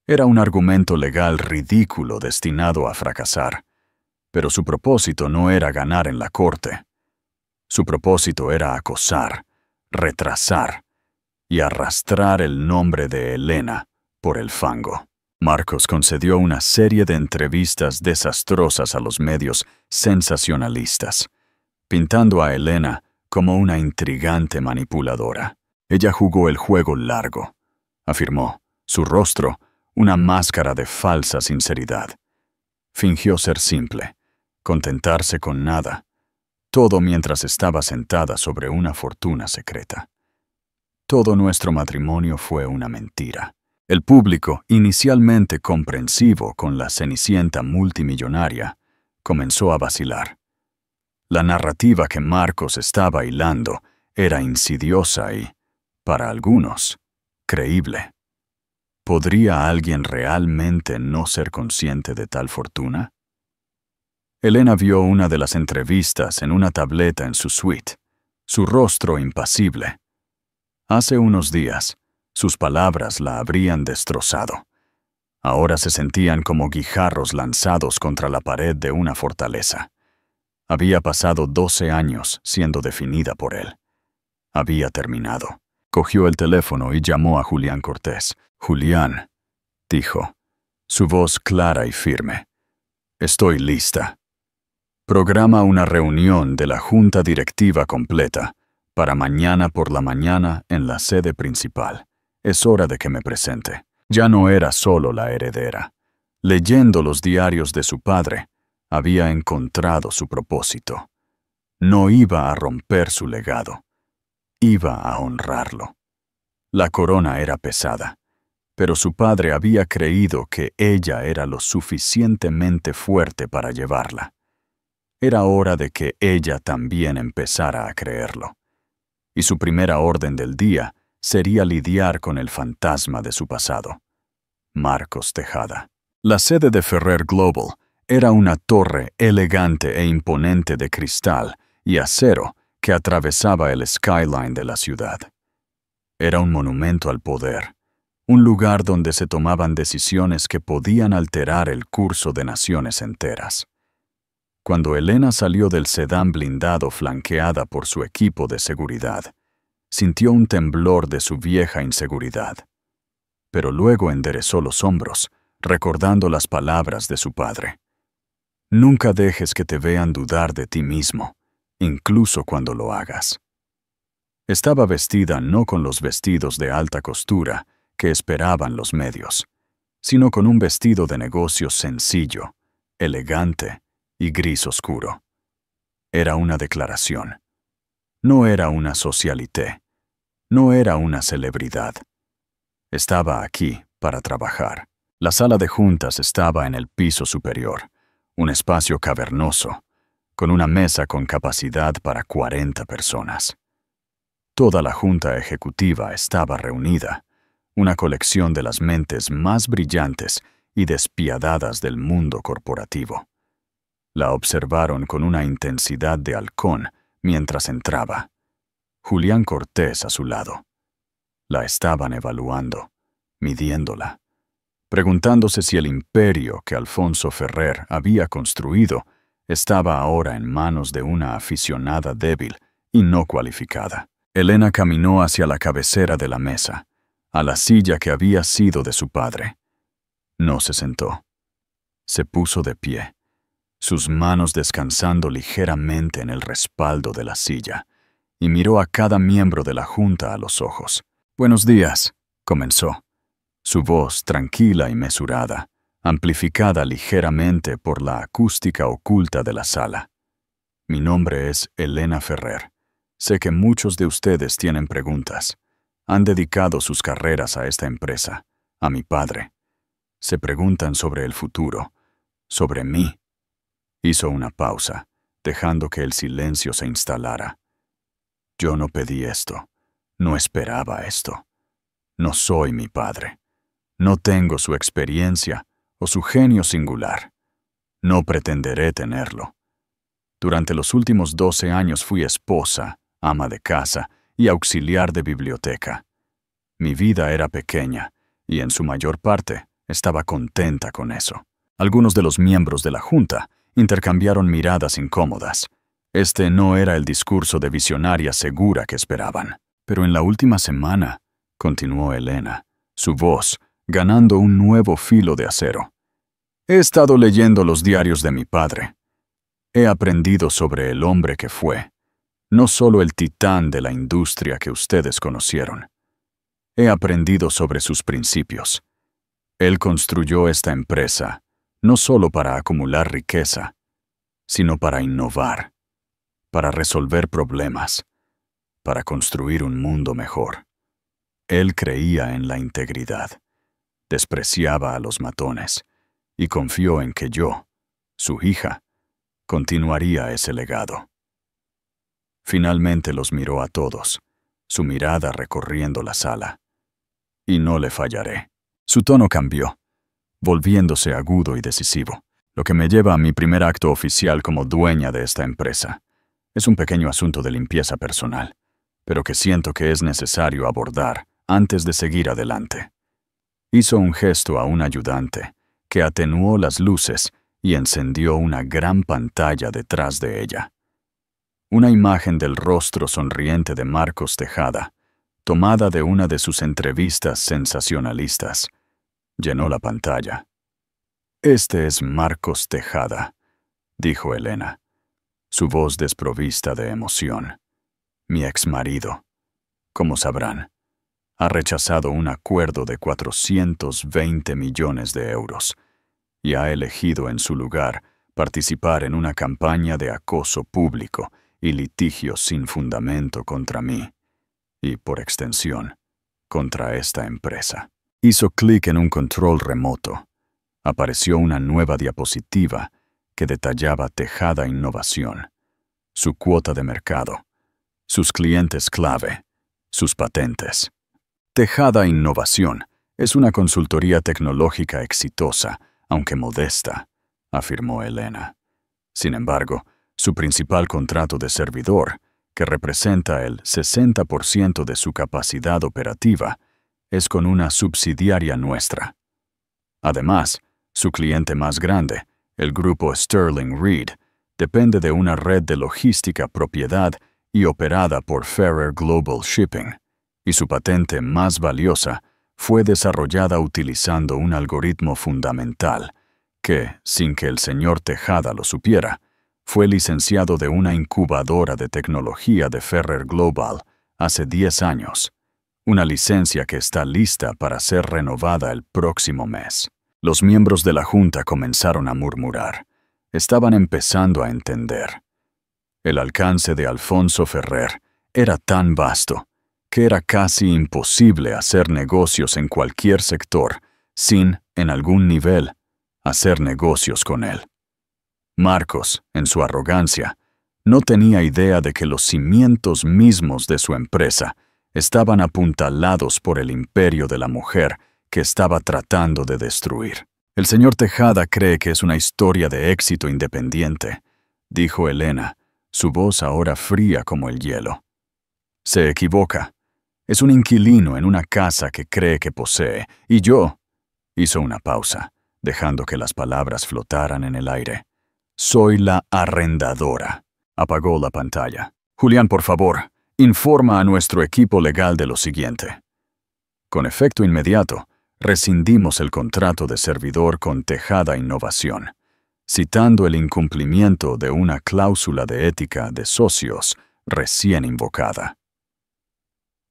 Era un argumento legal ridículo destinado a fracasar, pero su propósito no era ganar en la corte. Su propósito era acosar, retrasar y arrastrar el nombre de Elena por el fango. Marcos concedió una serie de entrevistas desastrosas a los medios sensacionalistas, pintando a Elena como una intrigante manipuladora. Ella jugó el juego largo, afirmó, su rostro una máscara de falsa sinceridad. Fingió ser simple, contentarse con nada, todo mientras estaba sentada sobre una fortuna secreta. Todo nuestro matrimonio fue una mentira. El público, inicialmente comprensivo con la Cenicienta multimillonaria, comenzó a vacilar. La narrativa que Marcos estaba hilando era insidiosa y, para algunos, creíble. ¿Podría alguien realmente no ser consciente de tal fortuna? Elena vio una de las entrevistas en una tableta en su suite, su rostro impasible. Hace unos días, sus palabras la habrían destrozado. Ahora se sentían como guijarros lanzados contra la pared de una fortaleza. Había pasado 12 años siendo definida por él. Había terminado. Cogió el teléfono y llamó a Julián Cortés. «Julián», dijo, su voz clara y firme. «Estoy lista. Programa una reunión de la junta directiva completa para mañana por la mañana en la sede principal. Es hora de que me presente». Ya no era solo la heredera. Leyendo los diarios de su padre, había encontrado su propósito. No iba a romper su legado. Iba a honrarlo. La corona era pesada, pero su padre había creído que ella era lo suficientemente fuerte para llevarla. Era hora de que ella también empezara a creerlo. Y su primera orden del día sería lidiar con el fantasma de su pasado. Marcos Tejada. La sede de Ferrer Global era una torre elegante e imponente de cristal y acero que atravesaba el skyline de la ciudad. Era un monumento al poder, un lugar donde se tomaban decisiones que podían alterar el curso de naciones enteras. Cuando Elena salió del sedán blindado flanqueada por su equipo de seguridad, sintió un temblor de su vieja inseguridad. Pero luego enderezó los hombros, recordando las palabras de su padre. Nunca dejes que te vean dudar de ti mismo, incluso cuando lo hagas. Estaba vestida no con los vestidos de alta costura que esperaban los medios, sino con un vestido de negocios sencillo, elegante y gris oscuro. Era una declaración. No era una socialité. No era una celebridad. Estaba aquí para trabajar. La sala de juntas estaba en el piso superior, un espacio cavernoso, con una mesa con capacidad para 40 personas. Toda la junta ejecutiva estaba reunida, una colección de las mentes más brillantes y despiadadas del mundo corporativo. La observaron con una intensidad de halcón mientras entraba. Julián Cortés a su lado. La estaban evaluando, midiéndola, preguntándose si el imperio que Alfonso Ferrer había construido estaba ahora en manos de una aficionada débil y no cualificada. Elena caminó hacia la cabecera de la mesa, a la silla que había sido de su padre. No se sentó. Se puso de pie, sus manos descansando ligeramente en el respaldo de la silla, y miró a cada miembro de la junta a los ojos. «Buenos días», comenzó. Su voz tranquila y mesurada, amplificada ligeramente por la acústica oculta de la sala. «Mi nombre es Elena Ferrer. Sé que muchos de ustedes tienen preguntas. Han dedicado sus carreras a esta empresa, a mi padre. Se preguntan sobre el futuro, sobre mí». Hizo una pausa, dejando que el silencio se instalara. «Yo no pedí esto. No esperaba esto. No soy mi padre. No tengo su experiencia o su genio singular. No pretenderé tenerlo. Durante los últimos 12 años fui esposa, ama de casa y auxiliar de biblioteca. Mi vida era pequeña y en su mayor parte estaba contenta con eso». Algunos de los miembros de la junta intercambiaron miradas incómodas. Este no era el discurso de visionaria segura que esperaban. «Pero en la última semana», continuó Elena, su voz ganando un nuevo filo de acero, «he estado leyendo los diarios de mi padre. He aprendido sobre el hombre que fue, no solo el titán de la industria que ustedes conocieron. He aprendido sobre sus principios. Él construyó esta empresa no solo para acumular riqueza, sino para innovar, para resolver problemas, para construir un mundo mejor. Él creía en la integridad, despreciaba a los matones y confió en que yo, su hija, continuaría ese legado». Finalmente los miró a todos, su mirada recorriendo la sala. «Y no le fallaré». Su tono cambió, volviéndose agudo y decisivo, lo que me lleva a mi primer acto oficial como dueña de esta empresa. Es un pequeño asunto de limpieza personal, pero que siento que es necesario abordar antes de seguir adelante. Hizo un gesto a un ayudante, que atenuó las luces y encendió una gran pantalla detrás de ella. Una imagen del rostro sonriente de Marcos Tejada, tomada de una de sus entrevistas sensacionalistas, llenó la pantalla. «Este es Marcos Tejada», dijo Elena, su voz desprovista de emoción. «Mi exmarido. Como sabrán, ha rechazado un acuerdo de 420 millones de euros y ha elegido en su lugar participar en una campaña de acoso público y litigios sin fundamento contra mí, y por extensión, contra esta empresa. Hizo clic en un control remoto. Apareció una nueva diapositiva que detallaba Tejada Innovación, su cuota de mercado, sus clientes clave, sus patentes. Tejada Innovación es una consultoría tecnológica exitosa, aunque modesta, afirmó Elena. Sin embargo, su principal contrato de servidor, que representa el 60% de su capacidad operativa, es con una subsidiaria nuestra. Además, su cliente más grande, el grupo Sterling Reed, depende de una red de logística propiedad y operada por Ferrer Global Shipping, y su patente más valiosa fue desarrollada utilizando un algoritmo fundamental que, sin que el señor Tejada lo supiera, fue licenciado de una incubadora de tecnología de Ferrer Global hace 10 años, una licencia que está lista para ser renovada el próximo mes. Los miembros de la Junta comenzaron a murmurar. Estaban empezando a entender. El alcance de Alfonso Ferrer era tan vasto que era casi imposible hacer negocios en cualquier sector sin, en algún nivel, hacer negocios con él. Marcos, en su arrogancia, no tenía idea de que los cimientos mismos de su empresa estaban apuntalados por el imperio de la mujer que estaba tratando de destruir. El señor Tejada cree que es una historia de éxito independiente, dijo Elena, su voz ahora fría como el hielo. Se equivoca. Es un inquilino en una casa que cree que posee, y yo... Hizo una pausa, dejando que las palabras flotaran en el aire. Soy la arrendadora. Apagó la pantalla. Julián, por favor, informa a nuestro equipo legal de lo siguiente. Con efecto inmediato, rescindimos el contrato de servidor con Tejada Innovación, citando el incumplimiento de una cláusula de ética de socios recién invocada.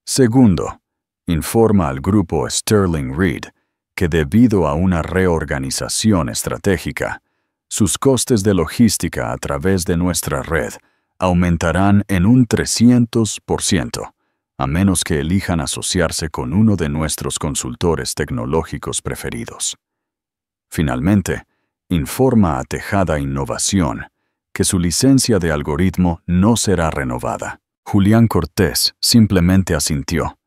Segundo, informa al grupo Sterling Reed que debido a una reorganización estratégica, sus costes de logística a través de nuestra red aumentarán en un 300%, a menos que elijan asociarse con uno de nuestros consultores tecnológicos preferidos. Finalmente, informa a Tejada Innovación que su licencia de algoritmo no será renovada. Julián Cortés simplemente asintió,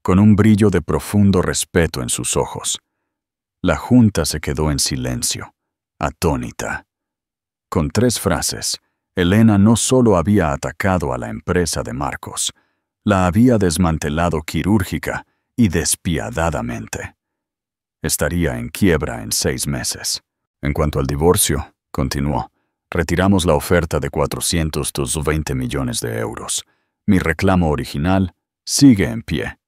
con un brillo de profundo respeto en sus ojos. La Junta se quedó en silencio, atónita. Con 3 frases, Elena no solo había atacado a la empresa de Marcos, la había desmantelado quirúrgica y despiadadamente. Estaría en quiebra en 6 meses. En cuanto al divorcio, continuó, retiramos la oferta de 420 millones de euros. Mi reclamo original sigue en pie.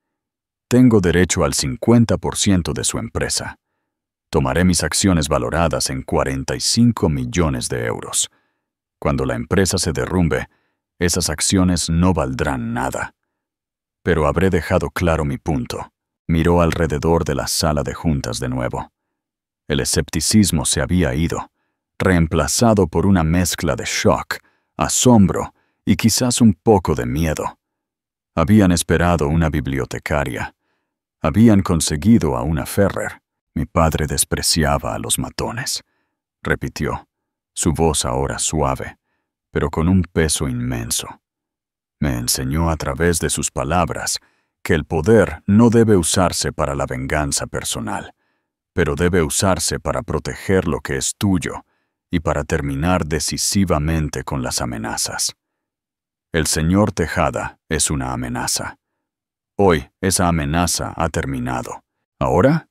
Tengo derecho al 50% de su empresa. Tomaré mis acciones valoradas en 45 millones de euros. Cuando la empresa se derrumbe, esas acciones no valdrán nada. Pero habré dejado claro mi punto. Miró alrededor de la sala de juntas de nuevo. El escepticismo se había ido, reemplazado por una mezcla de shock, asombro y quizás un poco de miedo. Habían esperado una bibliotecaria. Habían conseguido a una Ferrer. Mi padre despreciaba a los matones, repitió, su voz ahora suave, pero con un peso inmenso. Me enseñó a través de sus palabras que el poder no debe usarse para la venganza personal, pero debe usarse para proteger lo que es tuyo y para terminar decisivamente con las amenazas. El señor Tejada es una amenaza. Hoy esa amenaza ha terminado. ¿Ahora?,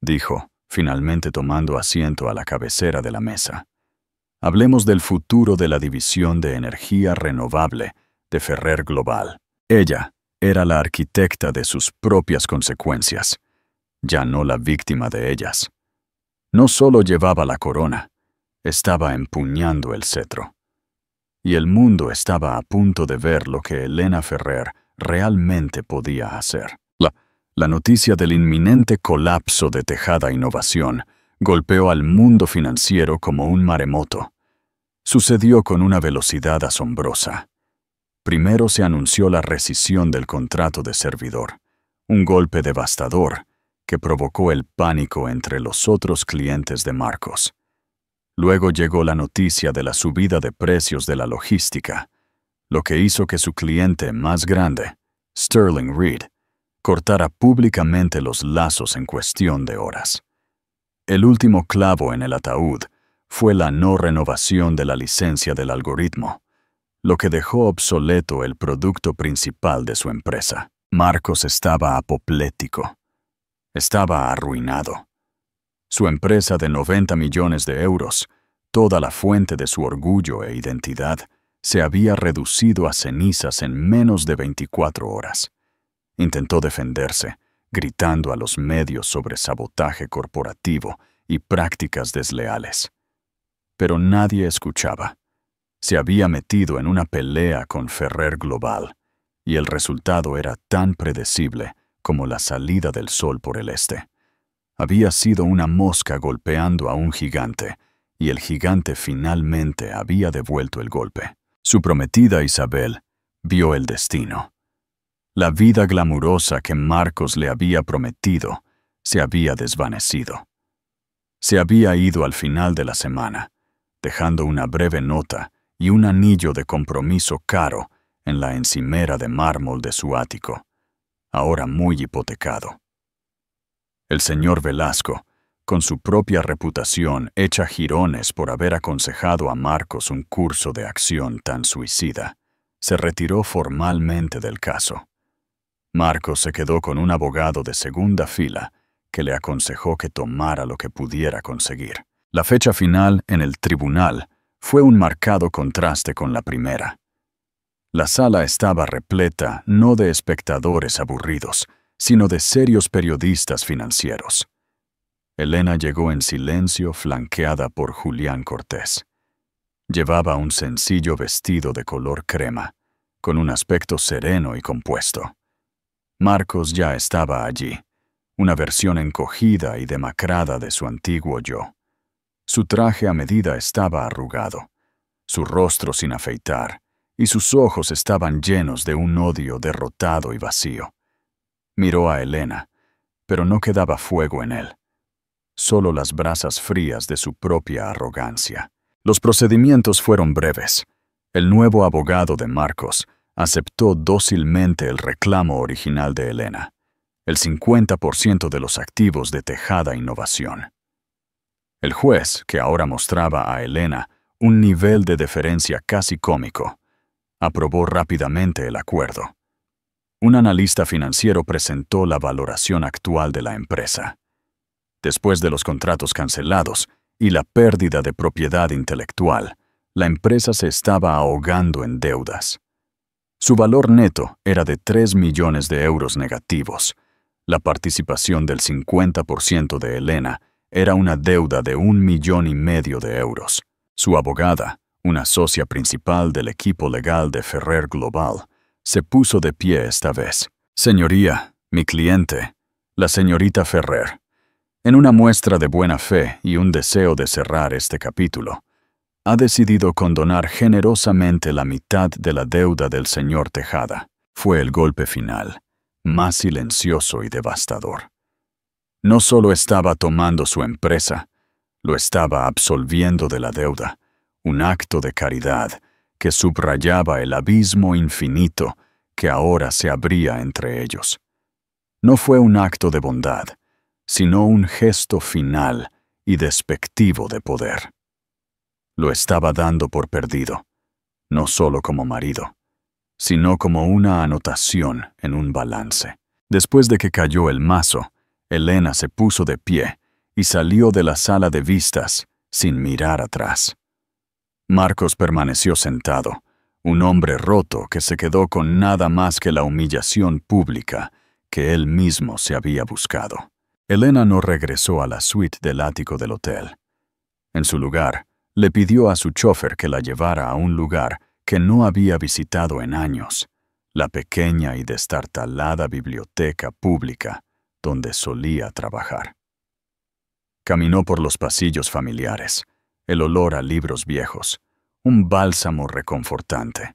dijo, finalmente tomando asiento a la cabecera de la mesa. Hablemos del futuro de la división de energía renovable de Ferrer Global. Ella era la arquitecta de sus propias consecuencias, ya no la víctima de ellas. No solo llevaba la corona, estaba empuñando el cetro. Y el mundo estaba a punto de ver lo que Elena Ferrer realmente podía hacer. La noticia del inminente colapso de Tejada Innovación golpeó al mundo financiero como un maremoto. Sucedió con una velocidad asombrosa. Primero se anunció la rescisión del contrato de servidor, un golpe devastador que provocó el pánico entre los otros clientes de Marcos. Luego llegó la noticia de la subida de precios de la logística, lo que hizo que su cliente más grande, Sterling Reed, cortara públicamente los lazos en cuestión de horas. El último clavo en el ataúd fue la no renovación de la licencia del algoritmo, lo que dejó obsoleto el producto principal de su empresa. Marcos estaba apoplético. Estaba arruinado. Su empresa de 90 millones de euros, toda la fuente de su orgullo e identidad, se había reducido a cenizas en menos de 24 horas. Intentó defenderse, gritando a los medios sobre sabotaje corporativo y prácticas desleales. Pero nadie escuchaba. Se había metido en una pelea con Ferrer Global, y el resultado era tan predecible como la salida del sol por el este. Había sido una mosca golpeando a un gigante, y el gigante finalmente había devuelto el golpe. Su prometida Isabel vio el destino. La vida glamurosa que Marcos le había prometido se había desvanecido. Se había ido al final de la semana, dejando una breve nota y un anillo de compromiso caro en la encimera de mármol de su ático, ahora muy hipotecado. El señor Velasco, con su propia reputación hecha jirones por haber aconsejado a Marcos un curso de acción tan suicida, se retiró formalmente del caso. Marcos se quedó con un abogado de segunda fila que le aconsejó que tomara lo que pudiera conseguir. La fecha final en el tribunal fue un marcado contraste con la primera. La sala estaba repleta no de espectadores aburridos, sino de serios periodistas financieros. Elena llegó en silencio, flanqueada por Julián Cortés. Llevaba un sencillo vestido de color crema, con un aspecto sereno y compuesto. Marcos ya estaba allí, una versión encogida y demacrada de su antiguo yo. Su traje a medida estaba arrugado, su rostro sin afeitar, y sus ojos estaban llenos de un odio derrotado y vacío. Miró a Elena, pero no quedaba fuego en él, solo las brasas frías de su propia arrogancia. Los procedimientos fueron breves. El nuevo abogado de Marcos aceptó dócilmente el reclamo original de Elena, el 50% de los activos de Tejada Innovación. El juez, que ahora mostraba a Elena un nivel de deferencia casi cómico, aprobó rápidamente el acuerdo. Un analista financiero presentó la valoración actual de la empresa. Después de los contratos cancelados y la pérdida de propiedad intelectual, la empresa se estaba ahogando en deudas. Su valor neto era de 3 millones de euros negativos. La participación del 50% de Elena era una deuda de 1,5 millones de euros. Su abogada, una socia principal del equipo legal de Ferrer Global, se puso de pie esta vez. Señoría, mi cliente, la señorita Ferrer, en una muestra de buena fe y un deseo de cerrar este capítulo, ha decidido condonar generosamente la mitad de la deuda del señor Tejada. Fue el golpe final, más silencioso y devastador. No solo estaba tomando su empresa, lo estaba absolviendo de la deuda, un acto de caridad que subrayaba el abismo infinito que ahora se abría entre ellos. No fue un acto de bondad, sino un gesto final y despectivo de poder. Lo estaba dando por perdido, no solo como marido, sino como una anotación en un balance. Después de que cayó el mazo, Elena se puso de pie y salió de la sala de vistas sin mirar atrás. Marcos permaneció sentado, un hombre roto que se quedó con nada más que la humillación pública que él mismo se había buscado. Elena no regresó a la suite del ático del hotel. En su lugar, le pidió a su chofer que la llevara a un lugar que no había visitado en años, la pequeña y destartalada biblioteca pública donde solía trabajar. Caminó por los pasillos familiares, el olor a libros viejos, un bálsamo reconfortante.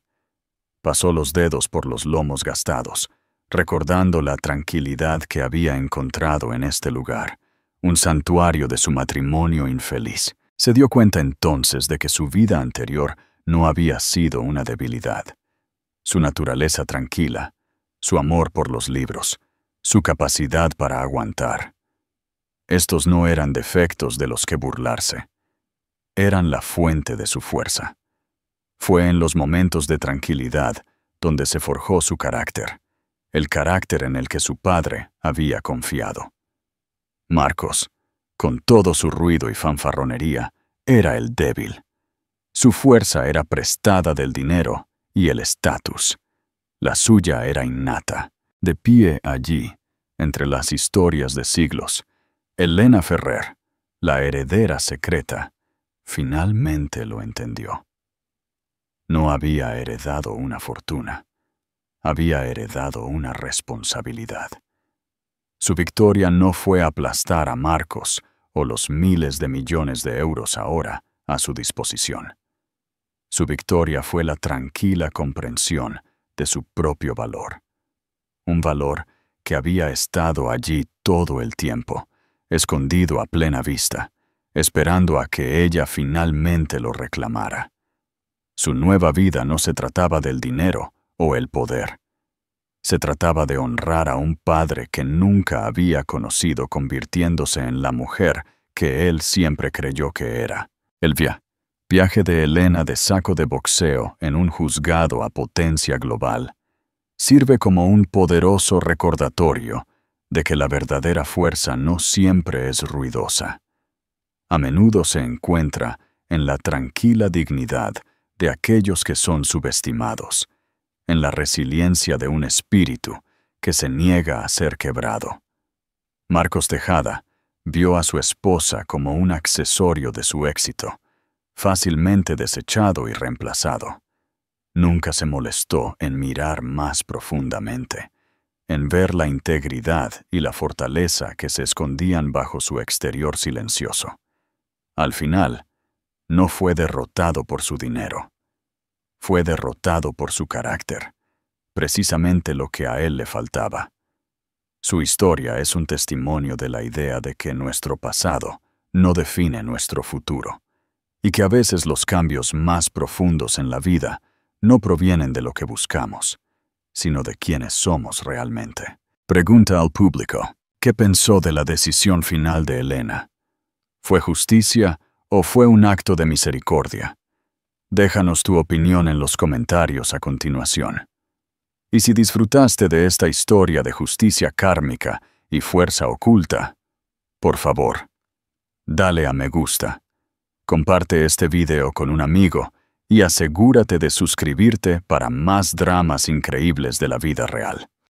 Pasó los dedos por los lomos gastados, recordando la tranquilidad que había encontrado en este lugar, un santuario de su matrimonio infeliz. Se dio cuenta entonces de que su vida anterior no había sido una debilidad. Su naturaleza tranquila, su amor por los libros, su capacidad para aguantar. Estos no eran defectos de los que burlarse. Eran la fuente de su fuerza. Fue en los momentos de tranquilidad donde se forjó su carácter, el carácter en el que su padre había confiado. Marcos, con todo su ruido y fanfarronería, era el débil. Su fuerza era prestada del dinero y el estatus. La suya era innata. De pie allí, entre las historias de siglos, Elena Ferrer, la heredera secreta, finalmente lo entendió. No había heredado una fortuna, había heredado una responsabilidad. Su victoria no fue aplastar a Marcos o los miles de millones de euros ahora a su disposición. Su victoria fue la tranquila comprensión de su propio valor. Un valor que había estado allí todo el tiempo, escondido a plena vista, esperando a que ella finalmente lo reclamara. Su nueva vida no se trataba del dinero o el poder. Se trataba de honrar a un padre que nunca había conocido convirtiéndose en la mujer que él siempre creyó que era. El viaje de Elena de saco de boxeo en un juzgado a potencia global sirve como un poderoso recordatorio de que la verdadera fuerza no siempre es ruidosa. A menudo se encuentra en la tranquila dignidad de aquellos que son subestimados, en la resiliencia de un espíritu que se niega a ser quebrado. Marcos Tejada vio a su esposa como un accesorio de su éxito, fácilmente desechado y reemplazado. Nunca se molestó en mirar más profundamente, en ver la integridad y la fortaleza que se escondían bajo su exterior silencioso. Al final, no fue derrotado por su dinero. Fue derrotado por su carácter, precisamente lo que a él le faltaba. Su historia es un testimonio de la idea de que nuestro pasado no define nuestro futuro, y que a veces los cambios más profundos en la vida no provienen de lo que buscamos, sino de quienes somos realmente. Pregunta al público, ¿qué pensó de la decisión final de Elena? ¿Fue justicia o fue un acto de misericordia? Déjanos tu opinión en los comentarios a continuación. Y si disfrutaste de esta historia de justicia kármica y fuerza oculta, por favor, dale a me gusta, comparte este video con un amigo y asegúrate de suscribirte para más dramas increíbles de la vida real.